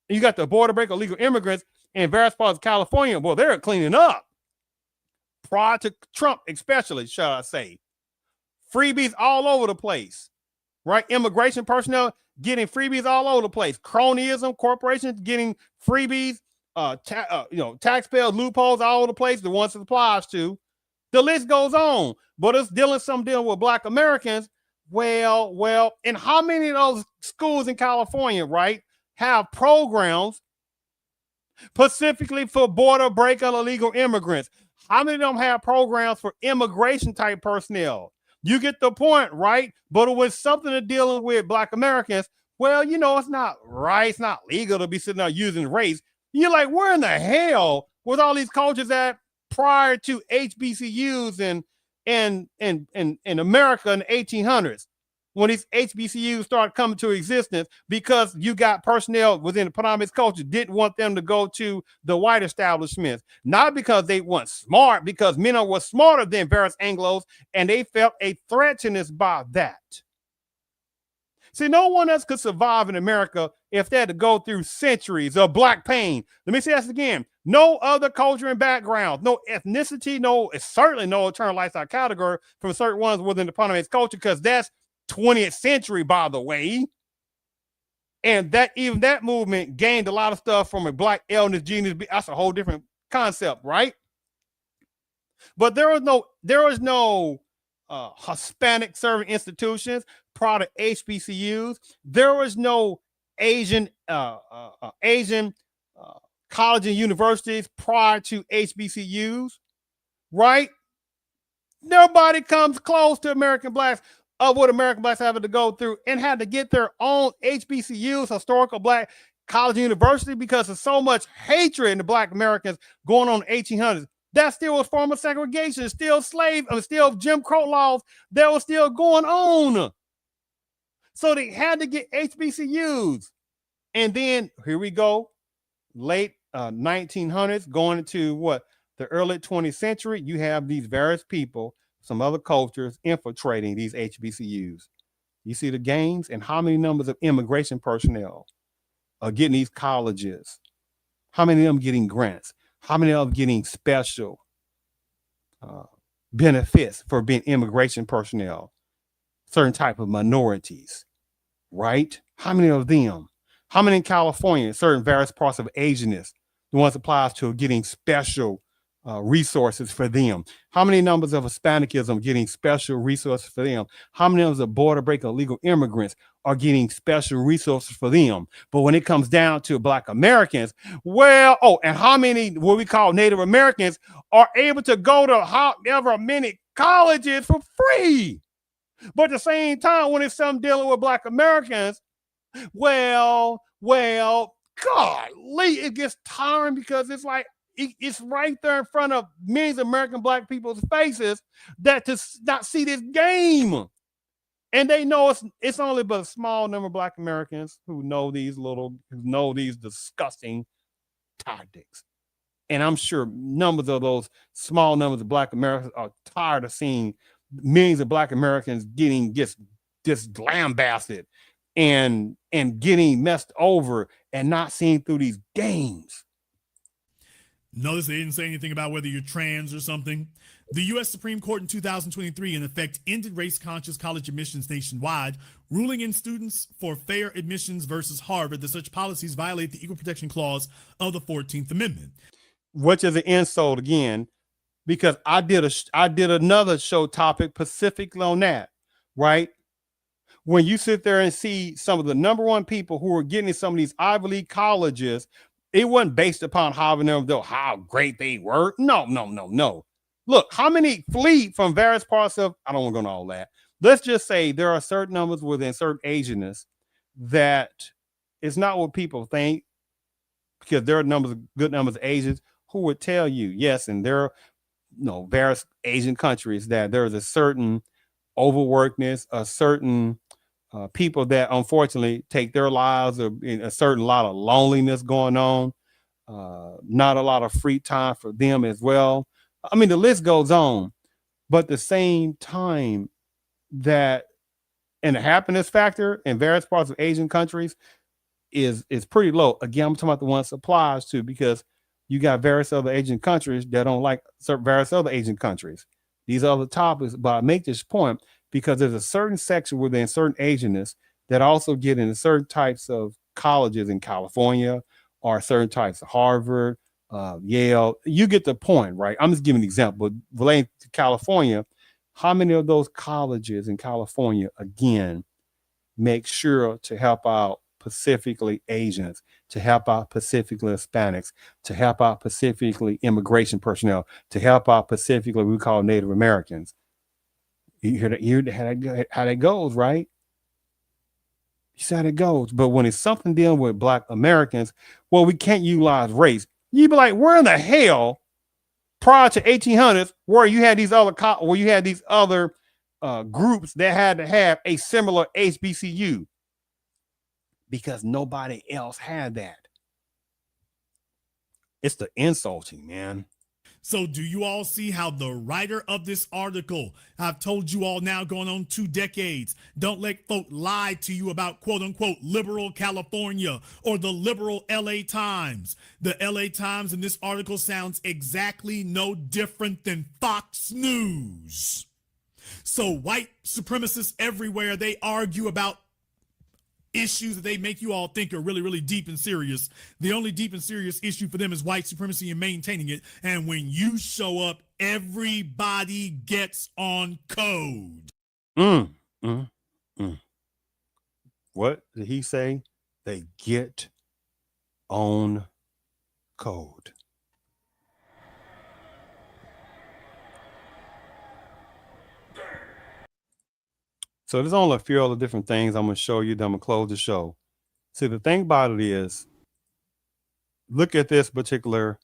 You got the border break illegal immigrants in various parts of California. Well, they're cleaning up. Prior to Trump, especially, shall I say. Freebies all over the place, right? Immigration personnel getting freebies all over the place. Cronyism, corporations getting freebies, taxpayer loopholes all over the place, the ones it applies to. The list goes on, but it's dealing with Black Americans. Well, and how many of those schools in California, right, have programs specifically for border break and illegal immigrants? How many of them have programs for immigration type personnel? You get the point, right? But it was something to dealing with Black Americans. Well, you know, it's not right. It's not legal to be sitting there using race. You're like, where in the hell was all these cultures at prior to HBCUs in America in the 1800s? When these HBCUs started coming to existence, because you got personnel within the Panamanian culture didn't want them to go to the white establishments, not because they weren't smart, because men were smarter than various Anglos, and they felt a threatened by that. See, no one else could survive in America if they had to go through centuries of Black pain. Let me say this again. No other culture and background, no ethnicity, certainly no alternative lifestyle category from certain ones within the Panamanian culture, because that's 20th century, by the way. And that movement gained a lot of stuff from a Black illness genius. That's a whole different concept, right? But there was no Hispanic serving institutions prior to HBCUs. There was no Asian college and universities prior to HBCUs, right? Nobody comes close to American Blacks of what American Blacks have to go through, and had to get their own HBCUs, historical Black college and university, because of so much hatred in the Black Americans going on in the 1800s. That still was form of segregation, still still Jim Crow laws that was still going on. So they had to get HBCUs. And then here we go, late 1900s, going into the early 20th century, you have these various people, some other cultures infiltrating these HBCUs. You see the gains, and how many numbers of immigration personnel are getting these colleges? How many of them getting grants? How many of them getting special benefits for being immigration personnel? Certain type of minorities, right? How many of them? How many in California, certain various parts of Asianness, the ones applies to getting special resources for them? How many numbers of Hispanicism getting special resources for them? How many numbers of border break illegal immigrants are getting special resources for them? But when it comes down to Black Americans, and how many what we call Native Americans are able to go to however many colleges for free? But at the same time, when it's something dealing with Black Americans, golly, it gets tiring, because it's like, it's right there in front of millions of American Black people's faces that to not see this game. And they know it's only but a small number of Black Americans who know these disgusting tactics. And I'm sure numbers of those small numbers of Black Americans are tired of seeing millions of Black Americans getting just lambasted and getting messed over and not seeing through these games. Notice they didn't say anything about whether you're trans or something. The U.S. Supreme Court in 2023, in effect, ended race-conscious college admissions nationwide, ruling in Students for Fair Admissions versus Harvard that such policies violate the Equal Protection Clause of the 14th Amendment. Which is an insult again, because I did another show topic specifically on that, right? When you sit there and see some of the number one people who are getting in some of these Ivy League colleges, it wasn't based upon how great they were. No. Look, how many flee from various parts of, I don't want to go into all that. Let's just say there are certain numbers within certain Asianness that it's not what people think, because there are good numbers of Asians who would tell you, yes, and there are various Asian countries, that there's a certain overworkedness, a certain people that unfortunately take their lives, or in a certain lot of loneliness going on, not a lot of free time for them as well. I mean, the list goes on, but at the same time, that and the happiness factor in various parts of Asian countries is pretty low. Again, I'm talking about the ones applies to, because you got various other Asian countries that don't like various other Asian countries. These other topics, but I make this point because there's a certain section within certain Asianness that also get into certain types of colleges in California, or certain types of Harvard, Yale. You get the point, right? I'm just giving an example. Relating to California, how many of those colleges in California, again, make sure to help out specifically Asians, to help out specifically Hispanics, to help out specifically immigration personnel, to help out specifically we call Native Americans? You hear that? You hear how that goes, right? You see how that goes. But when it's something dealing with Black Americans, well, we can't utilize race. You be like, where in the hell prior to 1800s, where you had these other groups that had to have a similar HBCU? Because nobody else had that. It's the insulting, man. So do you all see how the writer of this article, I've told you all now going on 2 decades, don't let folk lie to you about quote unquote liberal California or the liberal LA Times. The LA Times in this article sounds exactly no different than Fox News. So white supremacists everywhere, they argue about issues that they make you all think are really, really deep and serious. The only deep and serious issue for them is white supremacy and maintaining it. And when you show up, everybody gets on code. What did he say? They get on code. So there's only a few other different things I'm going to show you. Then I'm going to close the show. See, the thing about it is, look at this particular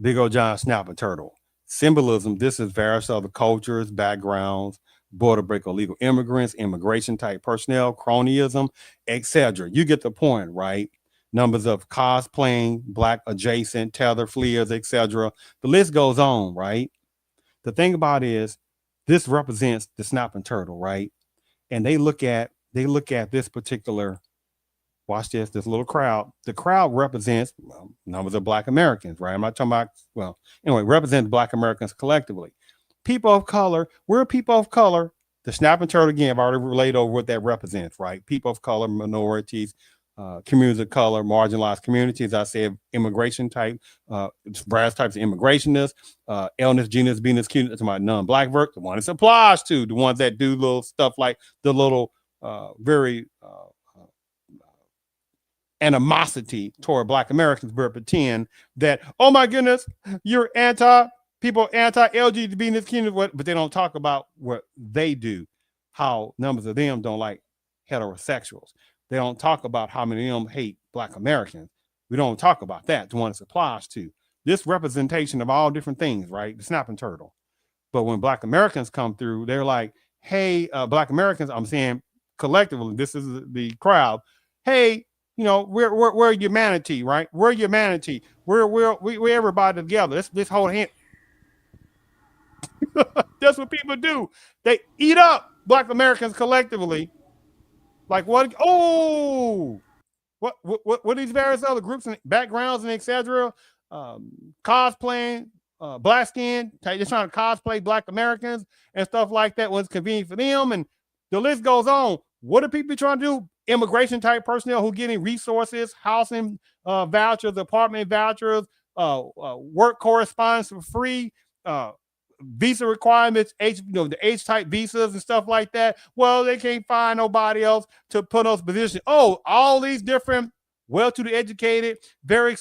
big old giant snapping turtle. Symbolism, this is various other cultures, backgrounds, border break illegal immigrants, immigration type personnel, cronyism, etc. You get the point, right? Numbers of cosplaying, Black adjacent, tether, fleers, etc. The list goes on, right? The thing about it is, this represents the snapping turtle, right? And they look at this particular, watch this little crowd. The crowd represents numbers of Black Americans, right? I'm not talking about, well, anyway, represents Black Americans collectively. People of color, we're people of color. The snapping turtle, again, I've already relayed over what that represents, right? People of color, minorities, communities of color, marginalized communities. I said immigration type, various types of immigrationists, illness, genus, venus, cuteness, to my non-Black work, the one it applies to, the ones that do little stuff like the little very animosity toward Black Americans, but pretend that, oh my goodness, you're anti-LGBT, but they don't talk about what they do, how numbers of them don't like heterosexuals. They don't talk about how many of them hate Black Americans. We don't talk about that, the one it applies to. This representation of all different things, right? The snapping turtle. But when Black Americans come through, they're like, hey, Black Americans, I'm saying collectively, this is the crowd. Hey, you know, we're humanity, right? We're humanity. We're everybody together. Let's hold hand. That's what people do. They eat up Black Americans collectively. Like what? Oh, what these various other groups and backgrounds and etc. Cosplaying, black skin, just trying to cosplay Black Americans and stuff like that was convenient for them, and the list goes on. What are people trying to do? Immigration type personnel who getting resources, housing vouchers, apartment vouchers, work correspondence for free, visa requirements, the H type visas and stuff like that. Well, they can't find nobody else to put those positions. Oh, all these different well-to-do educated, very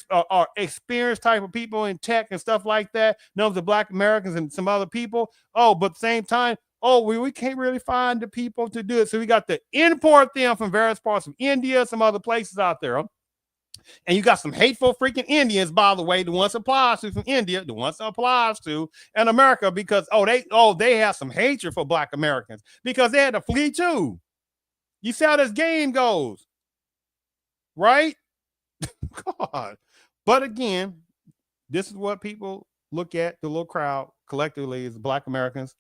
experienced type of people in tech and stuff like that. Numbers of Black Americans and some other people. Oh, but at the same time, oh, we can't really find the people to do it. So we got to import them from various parts of India, some other places out there. And you got some hateful freaking Indians, by the way, the ones applies to from India, the ones applies to in America, because they have some hatred for Black Americans because they had to flee too. You see how this game goes, right? God. But again, this is what people look at, the little crowd collectively, as Black Americans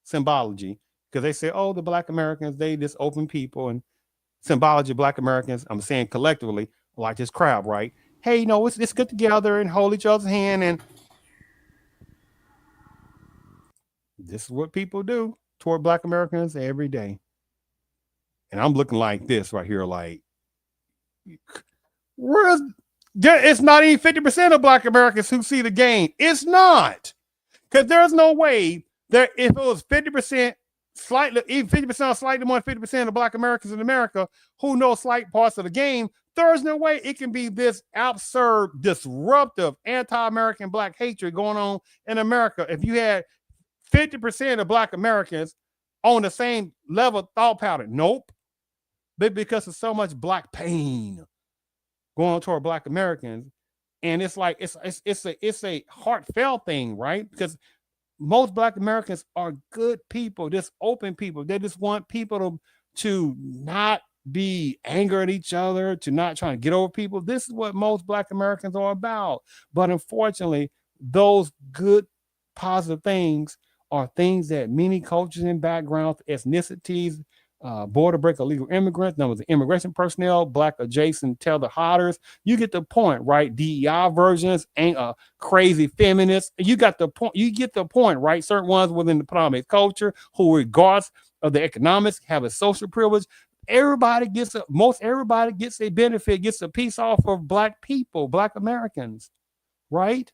symbology, because they say, oh, the Black Americans, they just open people, and symbology of Black Americans, I'm saying collectively, like this crowd, right? Hey, it's good together and hold each other's hand, and this is what people do toward Black Americans every day. And I'm looking like this right here, like, it's not even 50% of Black Americans who see the game. It's not, because there's no way that if it was 50%, slightly, even 50%, slightly more than 50% of Black Americans in America who know slight parts of the game, there's no way it can be this absurd, disruptive, anti-American Black hatred going on in America if you had 50% of Black Americans on the same level thought pattern. Nope. But because of so much Black pain going on toward Black Americans, and it's like it's a heartfelt thing, right? Because most Black Americans are good people, just open people. They just want people to not be angry at each other, to not try to get over people. This is what most Black Americans are about. But unfortunately, those good, positive things are things that many cultures and backgrounds, ethnicities, border break illegal immigrants, numbers of immigration personnel, Black adjacent tether hodders. You get the point, right? DEI versions, crazy feminists. You got the point. You get the point, right? Certain ones within the predominant culture who, regardless of the economics, have a social privilege. Everybody gets a benefit, gets a piece off of Black people, Black Americans, right?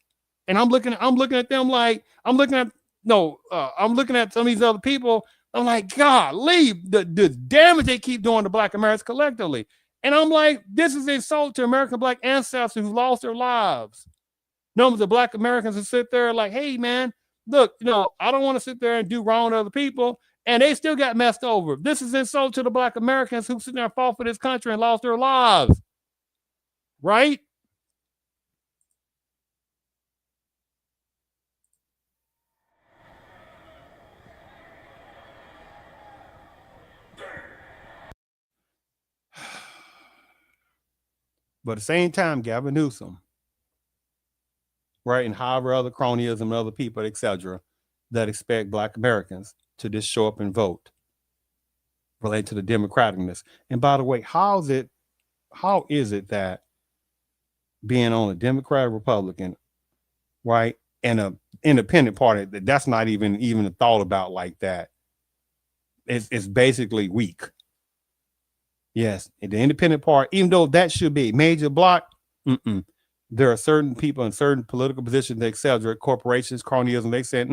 And I'm looking at them like I'm looking at some of these other people. I'm like, God, leave the damage they keep doing to Black Americans collectively. And I'm like, this is an insult to American Black ancestors who lost their lives. Numbers of Black Americans who sit there like, hey, man, look, I don't want to sit there and do wrong to other people. And they still got messed over. This is an insult to the Black Americans who sit there and fought for this country and lost their lives. Right? But at the same time, Galvin Newsom, right, and however other cronyism and other people, etc., that expect Black Americans to just show up and vote related to the democraticness. And by the way, how is it that being on a Democrat, Republican, right, and an independent party, that's not even a thought about like that. It's basically weak. Yes, the independent party, even though that should be a major block, there are certain people in certain political positions, etc., corporations, cronyism, they said,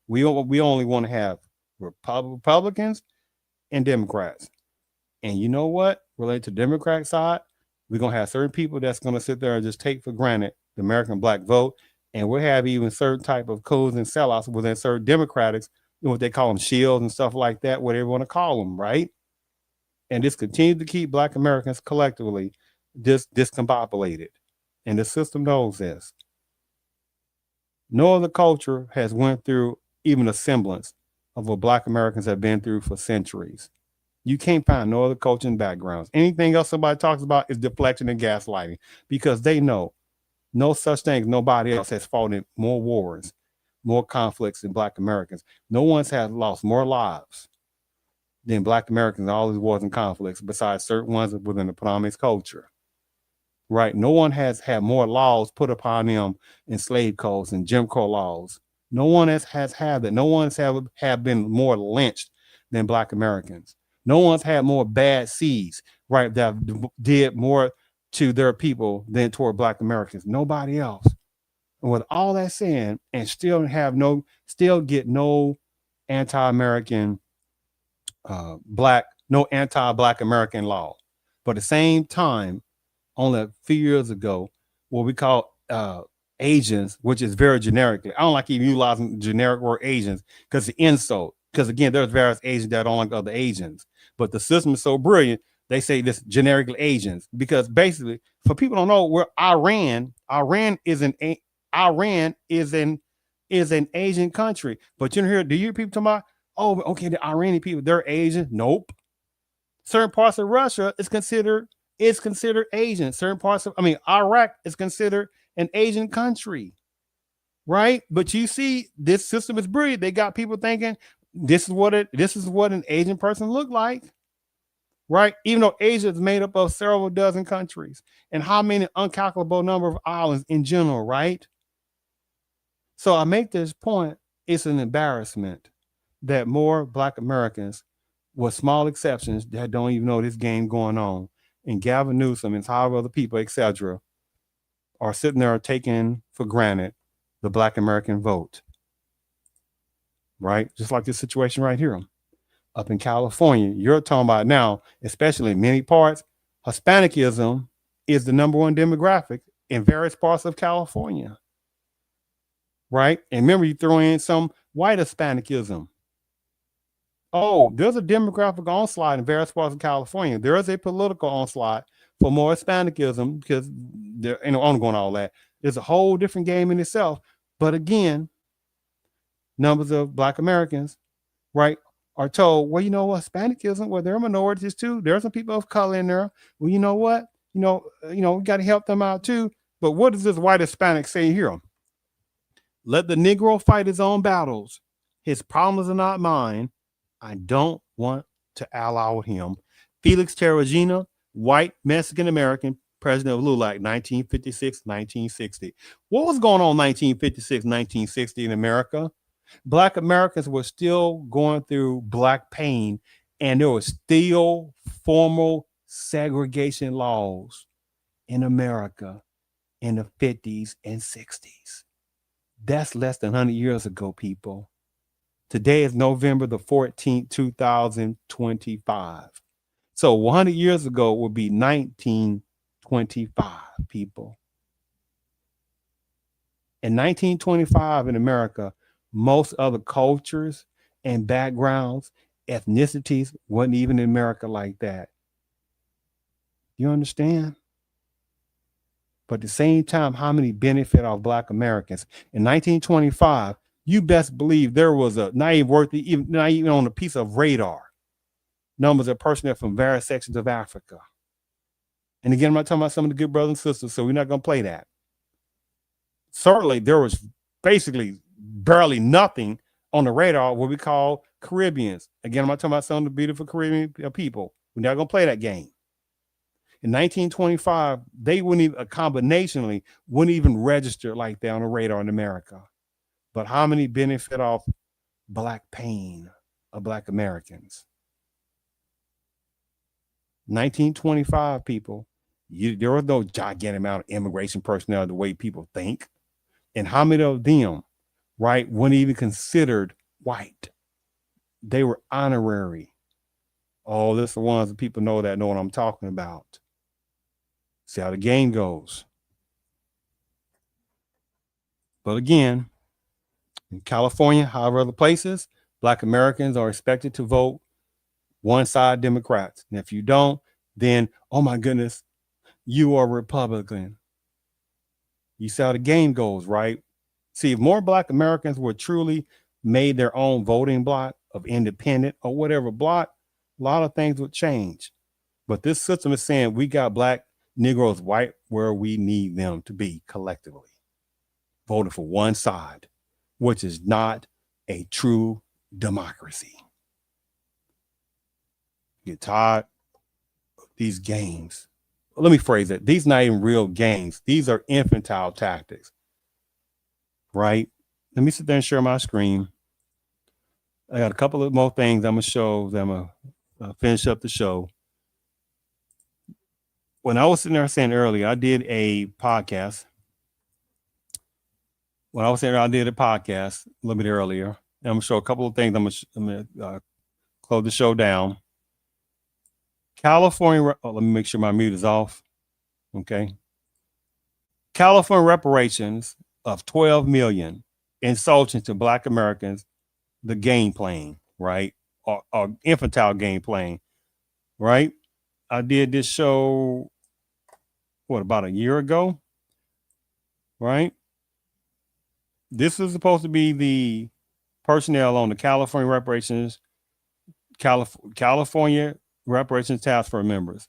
we only want to have Republicans and Democrats. And you know what? Related to the Democrat side, we're going to have certain people that's going to sit there and just take for granted the American Black vote. And we'll have even certain type of codes and sellouts within certain Democrats, what they call them, shields and stuff like that, whatever you want to call them, right? And this continues to keep Black Americans collectively discombobulated. And the system knows this. No other culture has went through even a semblance of what Black Americans have been through for centuries. You can't find no other culture and backgrounds. Anything else somebody talks about is deflection and gaslighting, because they know no such thing. Nobody else has fought in more wars, more conflicts than Black Americans. No one's has lost more lives than Black Americans in all these wars and conflicts, besides certain ones within the predominant culture. Right? No one has had more laws put upon them in slave codes and Jim Crow laws. No one has had that. No one's have been more lynched than Black Americans. No one's had more bad seeds, right, that did more to their people than toward Black Americans. Nobody else. And with all that said, and still get no anti-American no anti-Black American law. But at the same time, only a few years ago, what we call Asians, which is very generically, I don't like even utilizing the generic word Asians because the insult. Because again, there's various Asians that don't like other Asians. But the system is so brilliant They say this generically Asians, because basically, for people don't know, where Iran is an Asian country. But you hear, do you hear people talking about, oh, okay, the Iranian people, they're Asian? Nope. Certain parts of Russia is considered Asian. Certain parts of, Iraq is considered an Asian country, right? But you see, this system is brilliant. They got people thinking this is what an Asian person look like, right? Even though Asia is made up of several dozen countries and how many uncalculable number of islands in general, right? So I make this point. It's an embarrassment that more Black Americans, with small exceptions, that don't even know this game going on, and Galvin Newsom and however other people, etc., are sitting there taking for granted the Black American vote, right? Just like this situation right here up in California. You're talking about now, especially in many parts, Hispanicism is the number one demographic in various parts of California, right? And remember, you throw in some white Hispanicism. Oh, there's a demographic onslaught in various parts of California. There is a political onslaught for more Hispanicism because they're, ongoing all that. There's a whole different game in itself. But again, numbers of Black Americans, right, are told, well, Hispanicism, well, there are minorities too. There are some people of color in there. Well, you know what? We got to help them out too. But what does this white Hispanic say here? Let the Negro fight his own battles. His problems are not mine. I don't want to ally with him. Felix Terragina, white Mexican American, president of LULAC, 1956, 1960. What was going on in 1956, 1960 in America? Black Americans were still going through Black pain, and there were still formal segregation laws in America in the 50s and 60s. That's less than 100 years ago, people. Today is November the 14th, 2025. So 100 years ago would be 1925, people. In 1925 in America, most other cultures and backgrounds, ethnicities wasn't even in America like that. You understand? But at the same time, how many benefit off Black Americans? In 1925, you best believe there was not even on a piece of radar, numbers of personnel from various sections of Africa. And again, I'm not talking about some of the good brothers and sisters, so we're not going to play that. Certainly, there was basically barely nothing on the radar what we call Caribbeans. Again, I'm not talking about some of the beautiful Caribbean people. We're not going to play that game. In 1925, they wouldn't even, combinationally, wouldn't even register like that on the radar in America. But how many benefit off Black pain of Black Americans? 1925, people, there was no gigantic amount of immigration personnel the way people think. And how many of them, right, weren't even considered white? They were honorary. Oh, this is the ones that people know what I'm talking about. See how the game goes. But again, in California, however other places, Black Americans are expected to vote one side Democrats. And if you don't, then, oh my goodness, you are Republican. You see how the game goes, right? See, if more Black Americans were truly made their own voting block of independent or whatever block, a lot of things would change. But this system is saying we got Black Negroes white where we need them to be collectively, voting for one side, which is not a true democracy. Get tired of these games. Let me phrase it. These not even real games. These are infantile tactics, right? Let me sit there and share my screen. I got a couple of more things I'm going to show. I'm going to finish up the show. When I was sitting there saying earlier, I did a podcast. When I was saying I did a podcast a little bit earlier, and I'm going to show a couple of things. I'm going to close the show down. California, let me make sure my mute is off. Okay. California reparations of $12 million insulting to Black Americans, the game playing, right? Or infantile game playing, right? I did this show, about a year ago, right? This is supposed to be the personnel on the California Reparations Task Force members.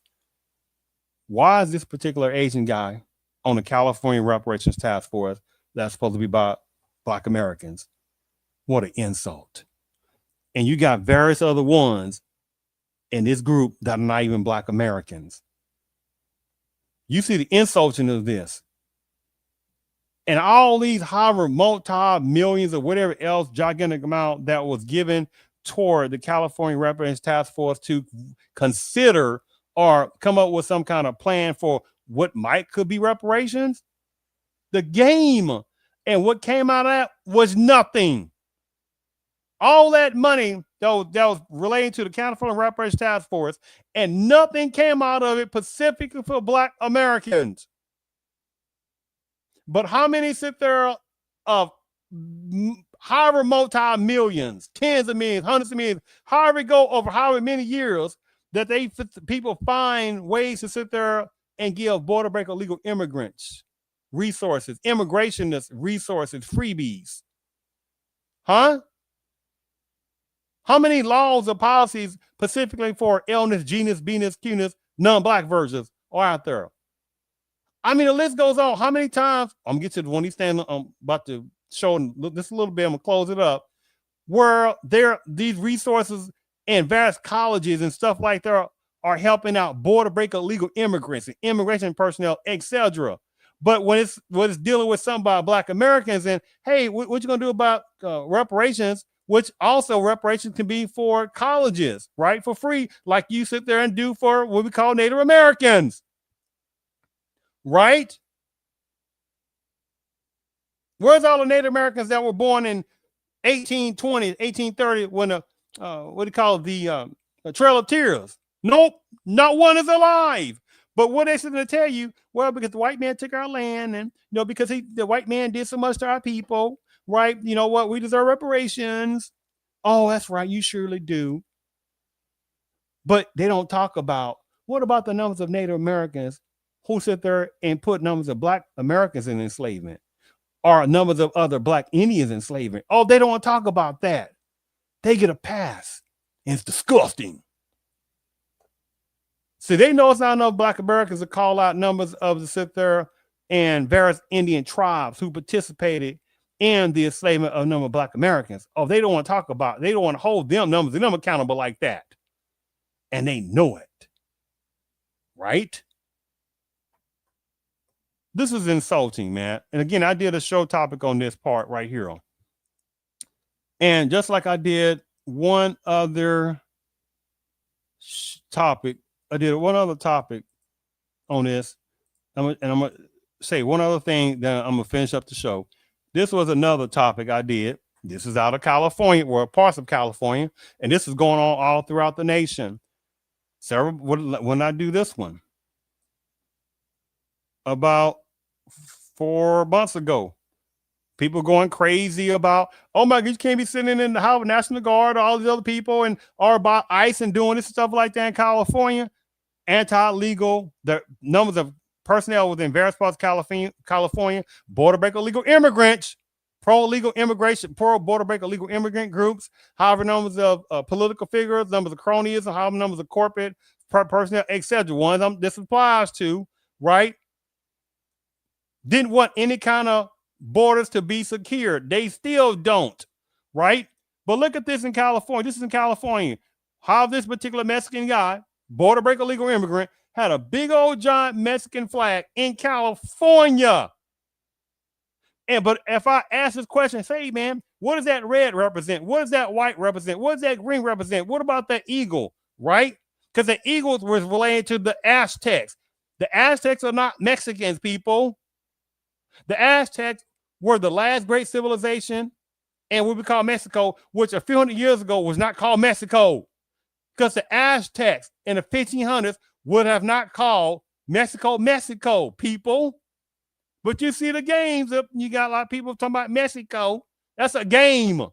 Why is this particular Asian guy on the California Reparations Task Force that's supposed to be about Black Americans? What an insult. And you got various other ones in this group that are not even Black Americans. You see the insulting of this. And all these however multi-millions or whatever else gigantic amount that was given toward the California Reparations Task Force to consider or come up with some kind of plan for what could be reparations. The game and what came out of that was nothing. All that money that was relating to the California Reparations Task Force, and nothing came out of it specifically for Black Americans. But how many sit there of however multi-millions, tens of millions, hundreds of millions, however it go over however many years that people find ways to sit there and give border break illegal immigrants resources, immigrationists resources, freebies? Huh? How many laws or policies specifically for illness, genus, venus, cunus, non-Black versions are out there? I mean, the list goes on. How many times? I'm gonna get to the one he's standing. I'm about to show this a little bit. I'm gonna close it up. Where these resources and various colleges and stuff like that are helping out border break illegal immigrants and immigration personnel, etc. But when it's dealing with something about Black Americans, and hey, what you gonna do about reparations? Which also reparations can be for colleges, right, for free, like you sit there and do for what we call Native Americans. Right? Where's all the Native Americans that were born in 1820, 1830 when the Trail of Tears? Nope, not one is alive. But what they going to tell you? Well, because the white man took our land, and because the white man did so much to our people, right? You know what? We deserve reparations. Oh, that's right, you surely do. But they don't talk about what about the numbers of Native Americans who sit there and put numbers of Black Americans in enslavement, or numbers of other Black Indians in enslavement. Oh, they don't want to talk about that. They get a pass. And it's disgusting. See, they know it's not enough Black Americans to call out numbers of the sit there and various Indian tribes who participated in the enslavement of a number of Black Americans. Oh, they don't want to talk about it. They don't want to hold them numbers, them accountable like that. And they know it. Right? This is insulting, man. And again, I did a show topic on this part right here. And just like I did one other topic, on this. I'm going to say one other thing, then I'm going to finish up the show. This was another topic I did. This is out of California, or parts of California, and this is going on all throughout the nation. When I do this one, about 4 months ago, people going crazy about, oh my God, you can't be sitting in the Howard National Guard, all these other people, and are about ICE and doing this stuff like that in California. Anti-legal, the numbers of personnel within various parts of California, border break illegal immigrants, pro-legal immigration, pro-border break illegal immigrant groups, however numbers of political figures, numbers of cronyism, however numbers of corporate personnel, etc. Ones this applies to, right? Didn't want any kind of borders to be secured. They still don't, right? But look at this in California. This is in California. How this particular Mexican guy, border break illegal immigrant, had a big old giant Mexican flag in California. But if I ask this question, say, man, what does that red represent? What does that white represent? What does that green represent? What about that eagle, right? Because the eagle was related to the Aztecs. The Aztecs are not Mexicans, people. The Aztecs were the last great civilization, and what we call Mexico, which a few hundred years ago was not called Mexico, because the Aztecs in the 1500s would have not called Mexico, Mexico, people. But you see the games up, you got a lot of people talking about Mexico. That's a game.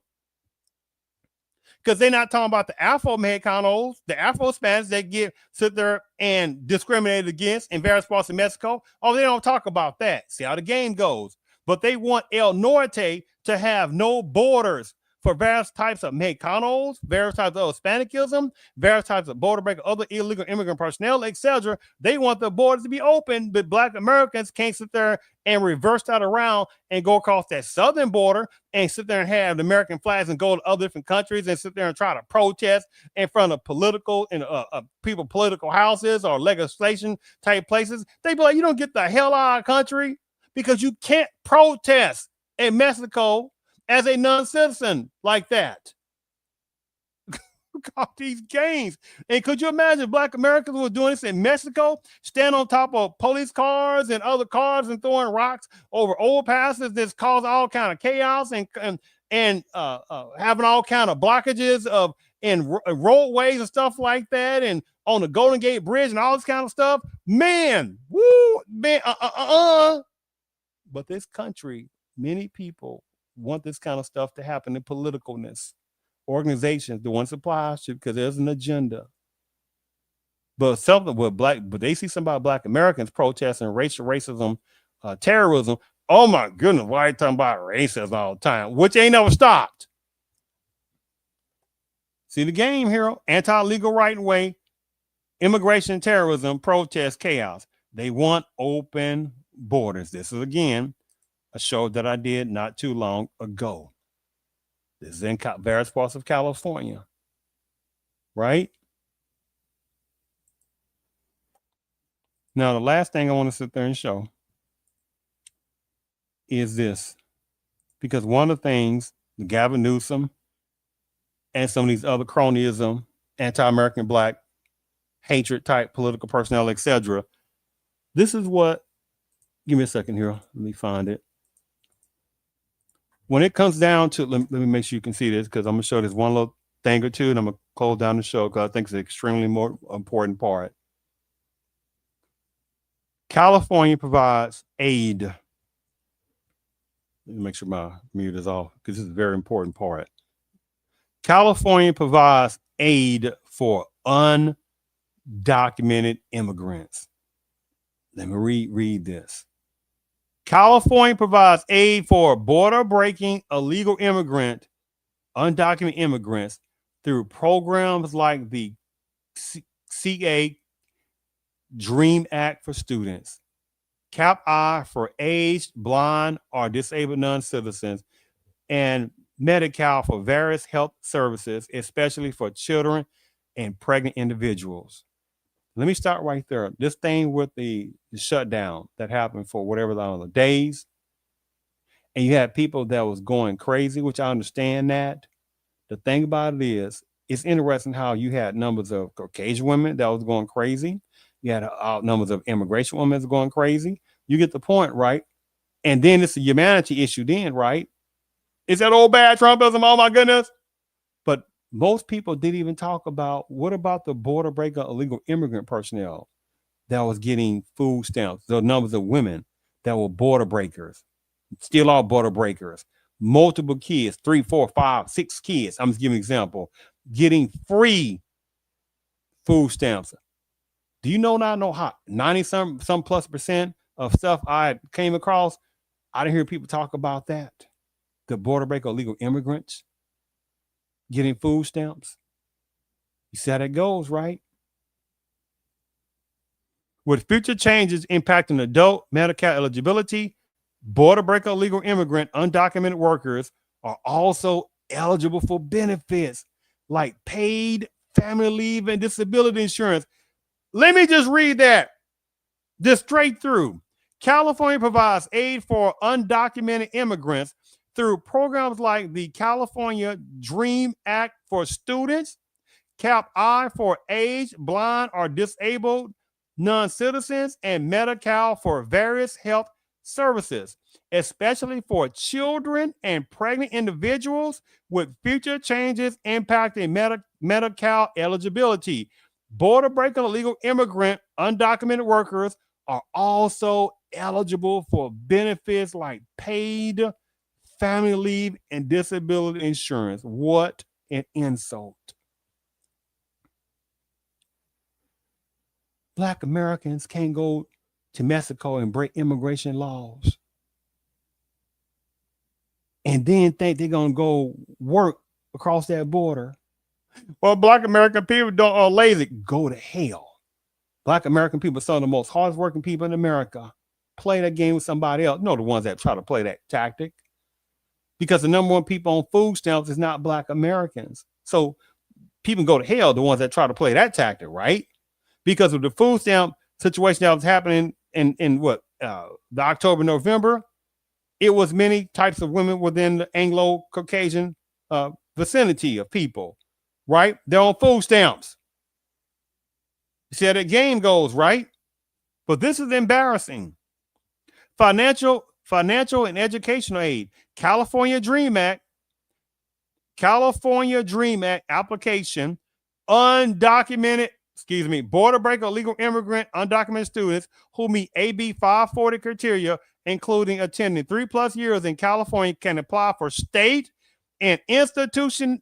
because they're not talking about the Afro-Mexicanos, the Afro-Spanish that sit there and discriminated against in various parts of Mexico. Oh, they don't talk about that. See how the game goes. But they want El Norte to have no borders for various types of Mexicanos, various types of Hispanicism, various types of border breaker, other illegal immigrant personnel, etc. They want the borders to be open, but Black Americans can't sit there and reverse that around and go across that southern border and sit there and have the American flags and go to other different countries and sit there and try to protest in front of political houses or legislation type places. They be like, you don't get the hell out of the country because you can't protest in Mexico as a non-citizen like that. Got these games. And could you imagine Black Americans were doing this in Mexico, stand on top of police cars and other cars and throwing rocks over overpasses that's caused all kind of chaos and having all kind of blockages in roadways and stuff like that, and on the Golden Gate Bridge and all this kind of stuff. Man, woo, man, But this country, many people want this kind of stuff to happen in politicalness. Organizations, the ones that applies to, because there's an agenda. But they see some about Black Americans protesting racism, terrorism. Oh my goodness, why are you talking about racism all the time? Which ain't never stopped. See the game here: anti-legal right way, immigration, terrorism, protest, chaos. They want open borders. This is again a show that I did not too long ago. This is in various parts of California, right? Now, the last thing I want to sit there and show is this, because one of the things the Galvin Newsom and some of these other cronyism, anti-American Black hatred type political personnel, etc. This is what, give me a second here. Let me find it. When it comes down to, let me make sure you can see this, because I'm going to show this one little thing or two, and I'm going to close down the show because I think it's an extremely more important part. California provides aid. Let me make sure my mute is off because this is a very important part. California provides aid for undocumented immigrants. Let me read this. California provides aid for border-breaking illegal undocumented immigrants through programs like the CA Dream Act for students, Cap I for aged, blind, or disabled non-citizens, and Medi-Cal for various health services, especially for children and pregnant individuals. Let me start right there. This thing with the shutdown that happened for whatever the days, and you had people that was going crazy, which I understand that. The thing about it is, it's interesting how you had numbers of Caucasian women that was going crazy. You had numbers of immigration women that's going crazy. You get the point, right? And then it's a humanity issue then, right? Is that old bad Trumpism? Oh my goodness. But most people didn't even talk about, what about the border breaker illegal immigrant personnel that was getting food stamps? The numbers of women that were border breakers, still are border breakers, multiple kids, 3, 4, 5, 6 kids. I'm just giving an example, getting free food stamps. Do you know how 90 some plus % of stuff I came across, I didn't hear people talk about that. The border breaker illegal immigrants getting food stamps. You see how that goes, right? With future changes impacting adult Medi-Cal eligibility, border breaker illegal immigrant undocumented workers are also eligible for benefits like paid family leave and disability insurance. Let me just read that just straight through. California provides aid for undocumented immigrants through programs like the California Dream Act for students, Cap I for aged, blind, or disabled non-citizens, and Medi-Cal for various health services, especially for children and pregnant individuals, with future changes impacting Medi-Cal eligibility. Border breaker illegal immigrant undocumented workers are also eligible for benefits like paid family leave and disability insurance. What an insult. Black Americans can't go to Mexico and break immigration laws and then think they're going to go work across that border. Well, Black American people don't are lazy. Go to hell. Black American people are some of the most hardworking people in America. Play that game with somebody else. No, the ones that try to play that tactic. Because the number one people on food stamps is not Black Americans. So people go to hell, the ones that try to play that tactic, right? Because of the food stamp situation that was happening in what, the October, November, it was many types of women within the Anglo-Caucasian vicinity of people, right? They're on food stamps. See how that game goes, right? But this is embarrassing. Financial and educational aid. California Dream Act application, border breaker, illegal immigrant, undocumented students who meet AB 540 criteria, including attending 3+ years in California, can apply for state and institution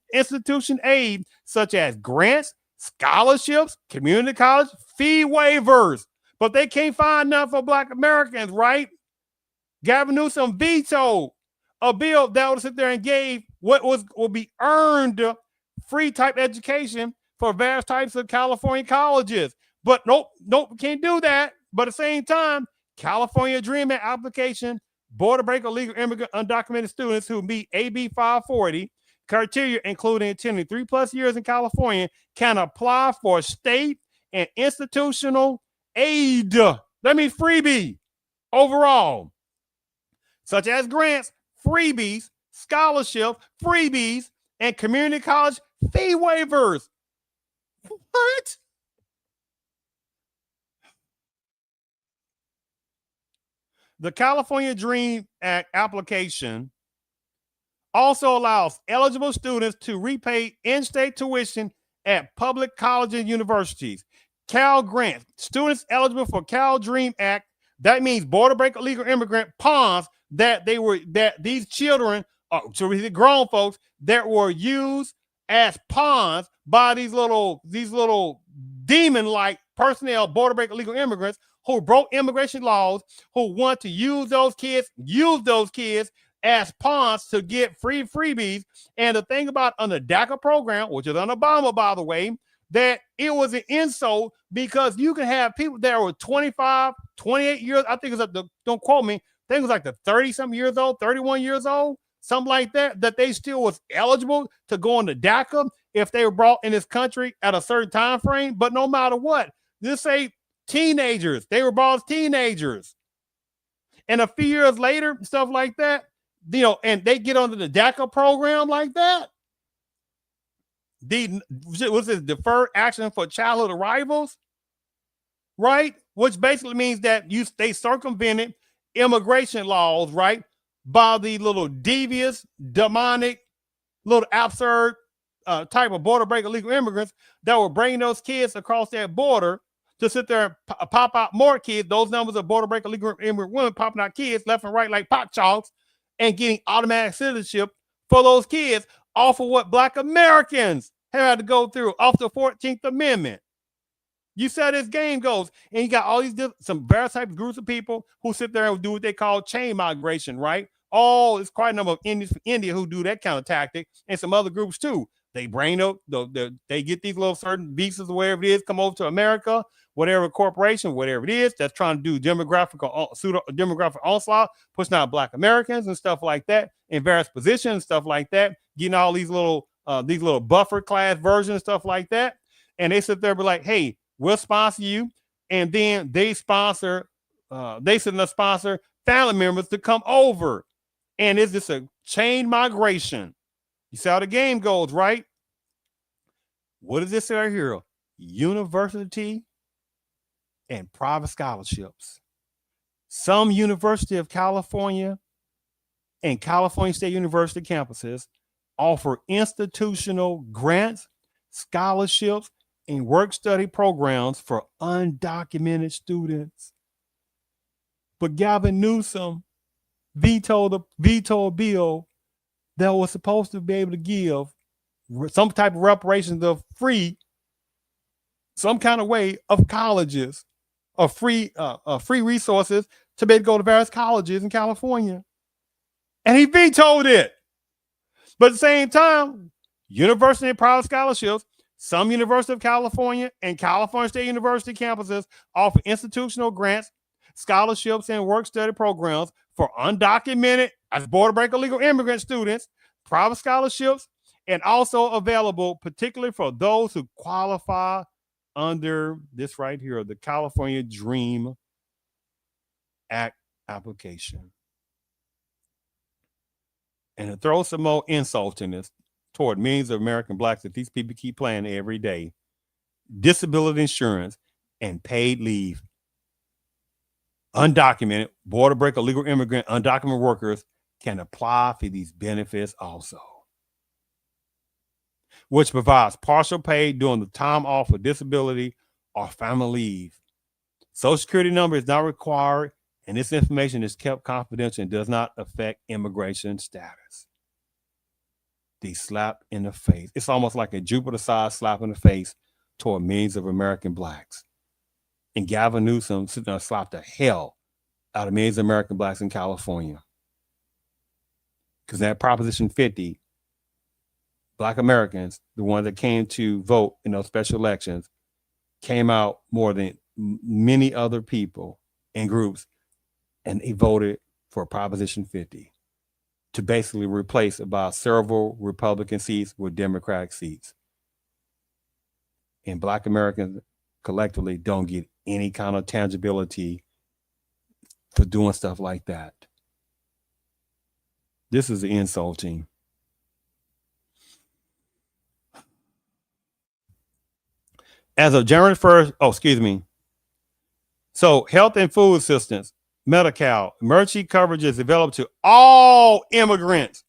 aid, such as grants, scholarships, community college, fee waivers. But they can't find none for Black Americans, right? Galvin Newsom vetoed a bill that would sit there and gave what will be earned free type education for various types of California colleges. But nope, can't do that. But at the same time, California Dream Act application, border breaker, illegal immigrant, undocumented students who meet AB 540 criteria, including attending 3+ years in California, can apply for state and institutional aid. That means freebie overall, such as grants, freebies, scholarships, freebies, and community college fee waivers. What? The California Dream Act application also allows eligible students to repay in-state tuition at public colleges and universities. Cal grants students eligible for Cal Dream Act. That means border breaker, illegal immigrant pawns that these children, so the grown folks that were used as pawns by these little demon-like personnel, border breaker, illegal immigrants who broke immigration laws, who want to use those kids as pawns to get freebies. And the thing about on the DACA program, which is on Obama, by the way, that it was an insult because you can have people that were 25, 28 years. I think it's like don't quote me. I think it was like the 30-something years old, 31 years old, something like that, that they still was eligible to go on the DACA if they were brought in this country at a certain time frame. But no matter what, this say teenagers, they were brought as teenagers. And a few years later, stuff like that, and they get onto the DACA program like that. What's this, deferred action for childhood arrivals, right? Which basically means that they circumvented immigration laws, right, by the little devious, demonic, little absurd type of border breaker illegal immigrants that were bringing those kids across that border to sit there and pop out more kids. Those numbers of border breaker illegal immigrant women popping out kids left and right like pot chalks and getting automatic citizenship for those kids off of what Black Americans have had to go through off the 14th Amendment. You see how this game goes. And you got all these some various types of groups of people who sit there and do what they call chain migration, right? It's quite a number of Indians from India who do that kind of tactic, and some other groups too. They bring up, they get these little certain visas or wherever it is, come over to America, whatever corporation, whatever it is, that's trying to do demographic onslaught, pushing out Black Americans and stuff like that in various positions and stuff like that, getting all these little buffer class versions, stuff like that. And they sit there and be like, hey, we'll sponsor you. And then they sponsor family members to come over. And it's just a chain migration. You see how the game goes, right? What is this right here? University and private scholarships. Some University of California and California State University campuses offer institutional grants, scholarships, and work-study programs for undocumented students. But Galvin Newsom vetoed a bill that was supposed to be able to give some type of reparations of free, some kind of way of colleges, or free resources to be able to go to various colleges in California. And he vetoed it. But at the same time, university and private scholarships, some University of California and California State University campuses offer institutional grants, scholarships, and work study programs for undocumented, as border break illegal immigrant students, private scholarships, and also available particularly for those who qualify under this right here, the California Dream Act application. And to throw some more insultiness toward millions of American blacks that these people keep playing every day, disability insurance and paid leave, undocumented, border break, illegal immigrant, undocumented workers can apply for these benefits also, which provides partial pay during the time off for disability or family leave. Social Security number is not required, and this information is kept confidential and does not affect immigration status. The slap in the face. It's almost like a Jupiter-sized slap in the face toward millions of American blacks. And Galvin Newsom sitting there slapped the hell out of millions of American blacks in California. Because that Proposition 50, Black Americans, the ones that came to vote in those special elections, came out more than many other people and groups, and they voted for Proposition 50 to basically replace about several Republican seats with Democratic seats. And Black Americans collectively don't get any kind of tangibility for doing stuff like that. This is insulting. As of January 1st, So health and food assistance, Medi-Cal, emergency coverage is available to all immigrants.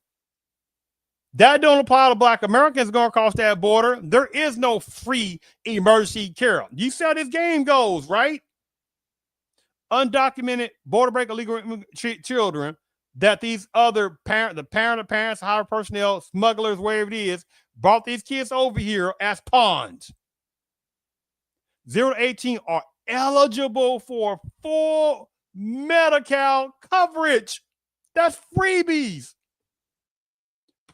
That don't apply to Black Americans going across that border. There is no free emergency care. You see how this game goes, right? Undocumented border break illegal children that these other the parents, hired personnel, smugglers, wherever it is, brought these kids over here as pawns. 0 to 18 are eligible for full Medi-Cal coverage. That's freebies.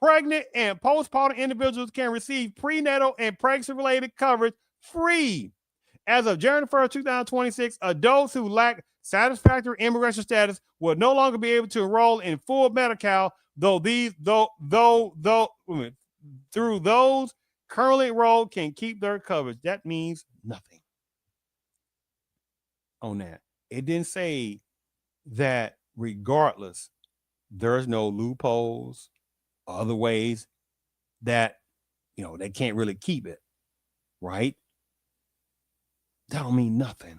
Pregnant and postpartum individuals can receive prenatal and pregnancy-related coverage free. As of January 1st, 2026, adults who lack satisfactory immigration status will no longer be able to enroll in full Medi-Cal, through those currently enrolled can keep their coverage. That means nothing on that. It didn't say that regardless, there's no loopholes, other ways that, they can't really keep it, right? That don't mean nothing.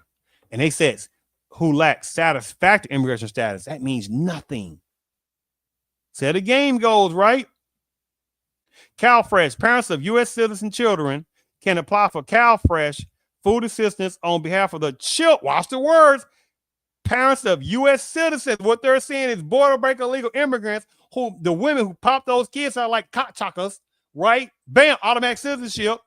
And they said who lacks satisfactory immigration status, that means nothing. So the game goes, right? CalFresh, parents of U.S. citizen children can apply for CalFresh food assistance on behalf of the children. Watch the words. Parents of U.S. citizens. What they're saying is border break illegal immigrants, the women who pop those kids out like cockchuckers, right? Bam, automatic citizenship,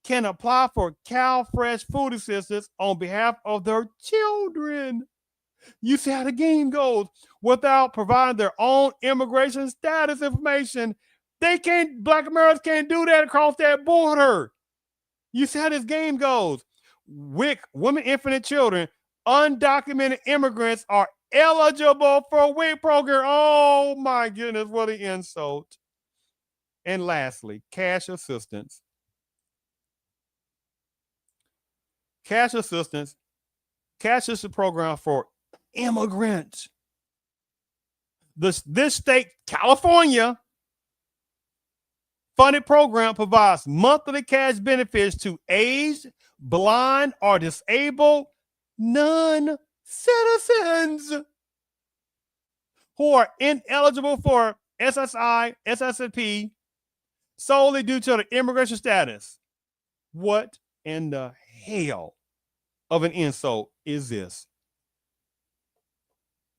can apply for CalFresh food assistance on behalf of their children. You see how the game goes. Without providing their own immigration status information, Black Americans can't do that across that border. You see how this game goes. WIC, women, infant, and children, undocumented immigrants are eligible for a WIC program. Oh my goodness, what an insult. And lastly, cash assistance. Cash assistance program for immigrants. This state, California, funded program provides monthly cash benefits to aged, blind, or disabled non-citizens who are ineligible for SSI, SSP solely due to their immigration status. What in the hell of an insult is this?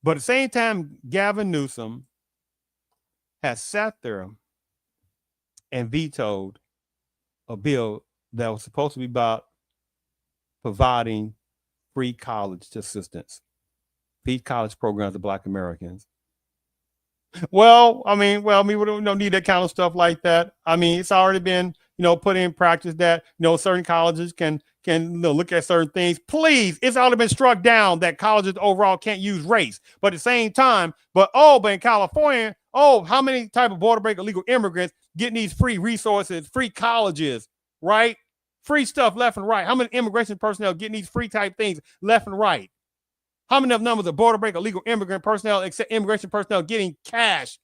But at the same time, Galvin Newsom has sat there and vetoed a bill that was supposed to be about providing free college assistance, free college programs to Black Americans. We don't need that kind of stuff like that. I mean, it's already been, put in practice that, certain colleges can look at certain things. Please, it's already been struck down that colleges overall can't use race. But at the same time, but in California, how many type of border break illegal immigrants getting these free resources, free colleges, right? Free stuff left and right. How many immigration personnel getting these free type things left and right? How many of numbers of border break illegal immigrant personnel, except immigration personnel, getting cash?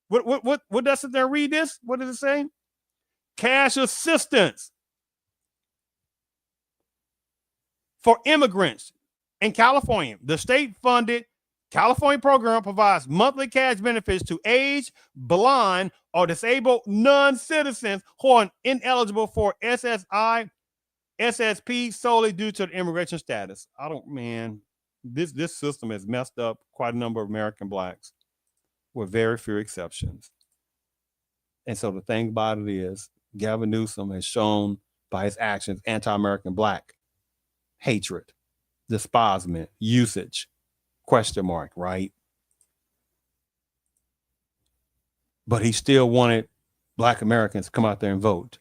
What does it there? Read this. What does it say? Cash assistance for immigrants in California. The state-funded California program provides monthly cash benefits to aged, blind, or disabled non-citizens who are ineligible for SSI, SSP solely due to the immigration status. This system has messed up quite a number of American Blacks, with very few exceptions. And so the thing about it is, Galvin Newsom has shown by his actions anti-American Black hatred, despisement, usage, question mark, right? But he still wanted Black Americans to come out there and vote.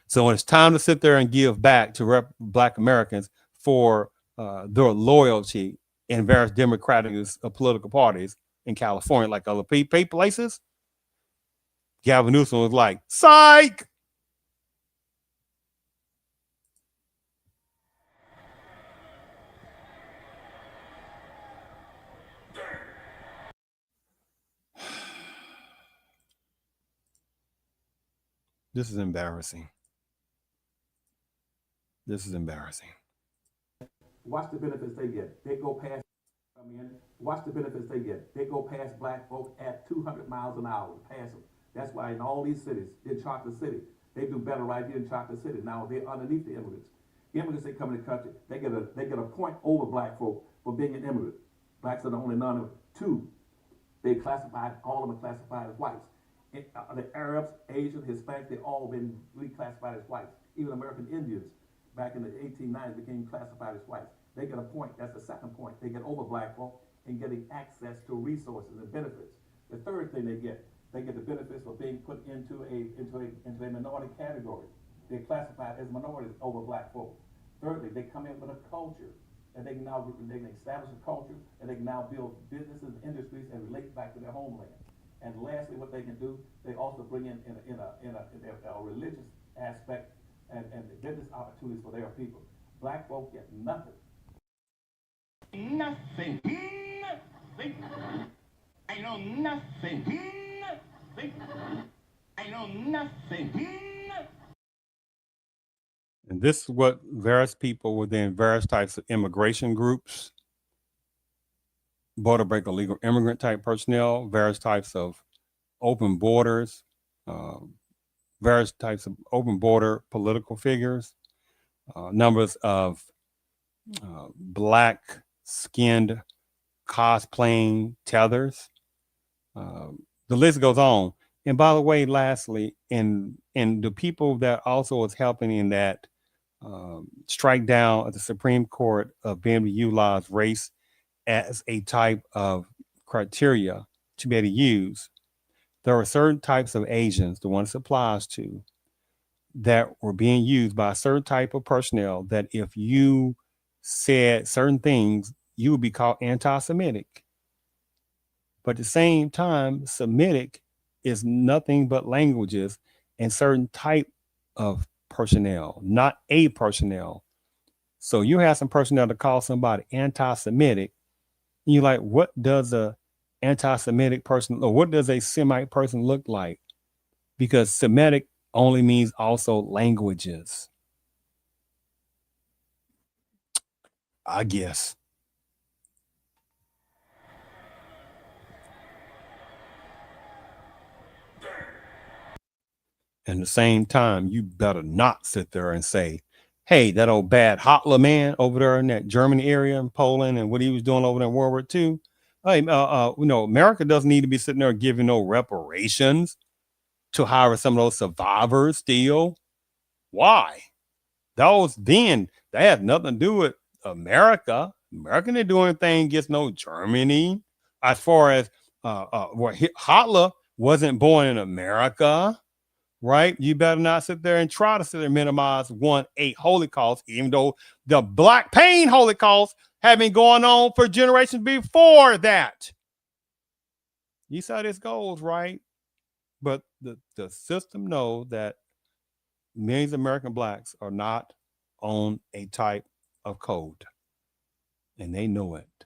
So when it's time to sit there and give back to Black Americans for their loyalty in various democratic political parties in California, like other places, Galvin Newsom was like, psych! This is embarrassing. This is embarrassing. Watch the benefits they get. They go past, watch the benefits they get. They go past Black folk at 200 miles an hour, pass them. That's why in all these cities, in Chocolate City, they do better right here in Chocolate City. Now they're underneath the immigrants. Immigrants that come in the country, they get a point over Black folk for being an immigrant. Blacks are the only non-immigrant. Two, all of them are classified as whites. The Arabs, Asians, Hispanics, they've all been reclassified as whites. Even American Indians back in the 1890s became classified as whites. They get a point. That's the second point. They get over Black folk in getting access to resources and benefits. The third thing they get the benefits for being put into a minority category. They're classified as minorities over Black folk. Thirdly, they come in with a culture, and they can establish a culture, and they can now build businesses, industries, and relate back to their homeland. And lastly, what they can do, they also bring in a religious aspect and business opportunities for their people. Black folk get nothing. Nothing. Nothing. I know nothing. Nothing. I know nothing. And this is what various people within various types of immigration groups, border break illegal immigrant type personnel, various types of open borders, various types of open border political figures, numbers of Black skinned cosplaying tethers. The list goes on. And by the way, lastly, and the people that also was helping in that strike down at the Supreme Court of being able to utilize race as a type of criteria to be able to use, there are certain types of Asians, the ones it applies to, that were being used by a certain type of personnel that if you said certain things, you would be called anti-Semitic. But at the same time, Semitic is nothing but languages and certain type of personnel, not a personnel. So you have some personnel to call somebody anti-Semitic, and you're like, what does a anti-Semitic person, or what does a Semite person look like? Because Semitic only means also languages, I guess. And at the same time, you better not sit there and say, hey, that old bad Hitler man over there in that Germany area in Poland and what he was doing over there in World War II. Hey, America doesn't need to be sitting there giving no reparations. to hire some of those survivors still. Why? Those then, they had nothing to do with America. America didn't do anything against no Germany. As far as Hitler wasn't born in America, right? You better not sit there and try to sit there and minimize 1/8 Holocaust, even though the Black Pain Holocaust had been going on for generations before that. You saw this goes, right? But the system knows that millions of American blacks are not on a type of code, and they know it.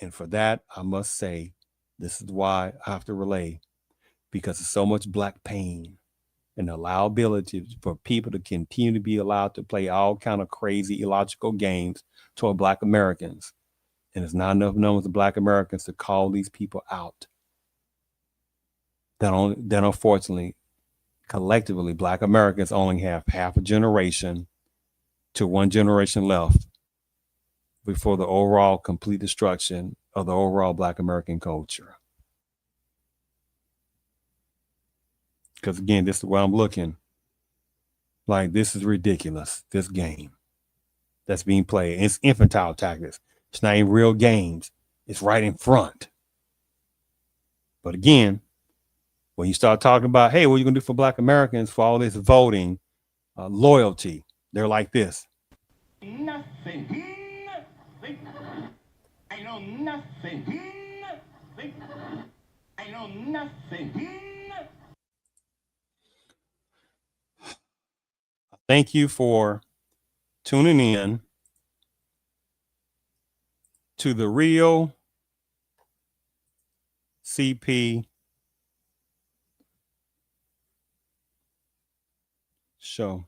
And for that, I must say, this is why I have to relay, because there's so much black pain and the allowability for people to continue to be allowed to play all kind of crazy, illogical games toward Black Americans. And it's not enough numbers of Black Americans to call these people out. Then unfortunately, collectively, Black Americans only have half a generation to one generation left before the overall complete destruction of the overall Black American culture. Because again, this is where I'm looking. Like, this is ridiculous, this game that's being played. It's infantile tactics. It's not even real games. It's right in front. But again, when you start talking about, hey, what are you going to do for Black Americans for all this voting, loyalty, they're like this. Nothing. Nothing. I know nothing. Nothing. I know nothing. Thank you for tuning in to the Real CP Show.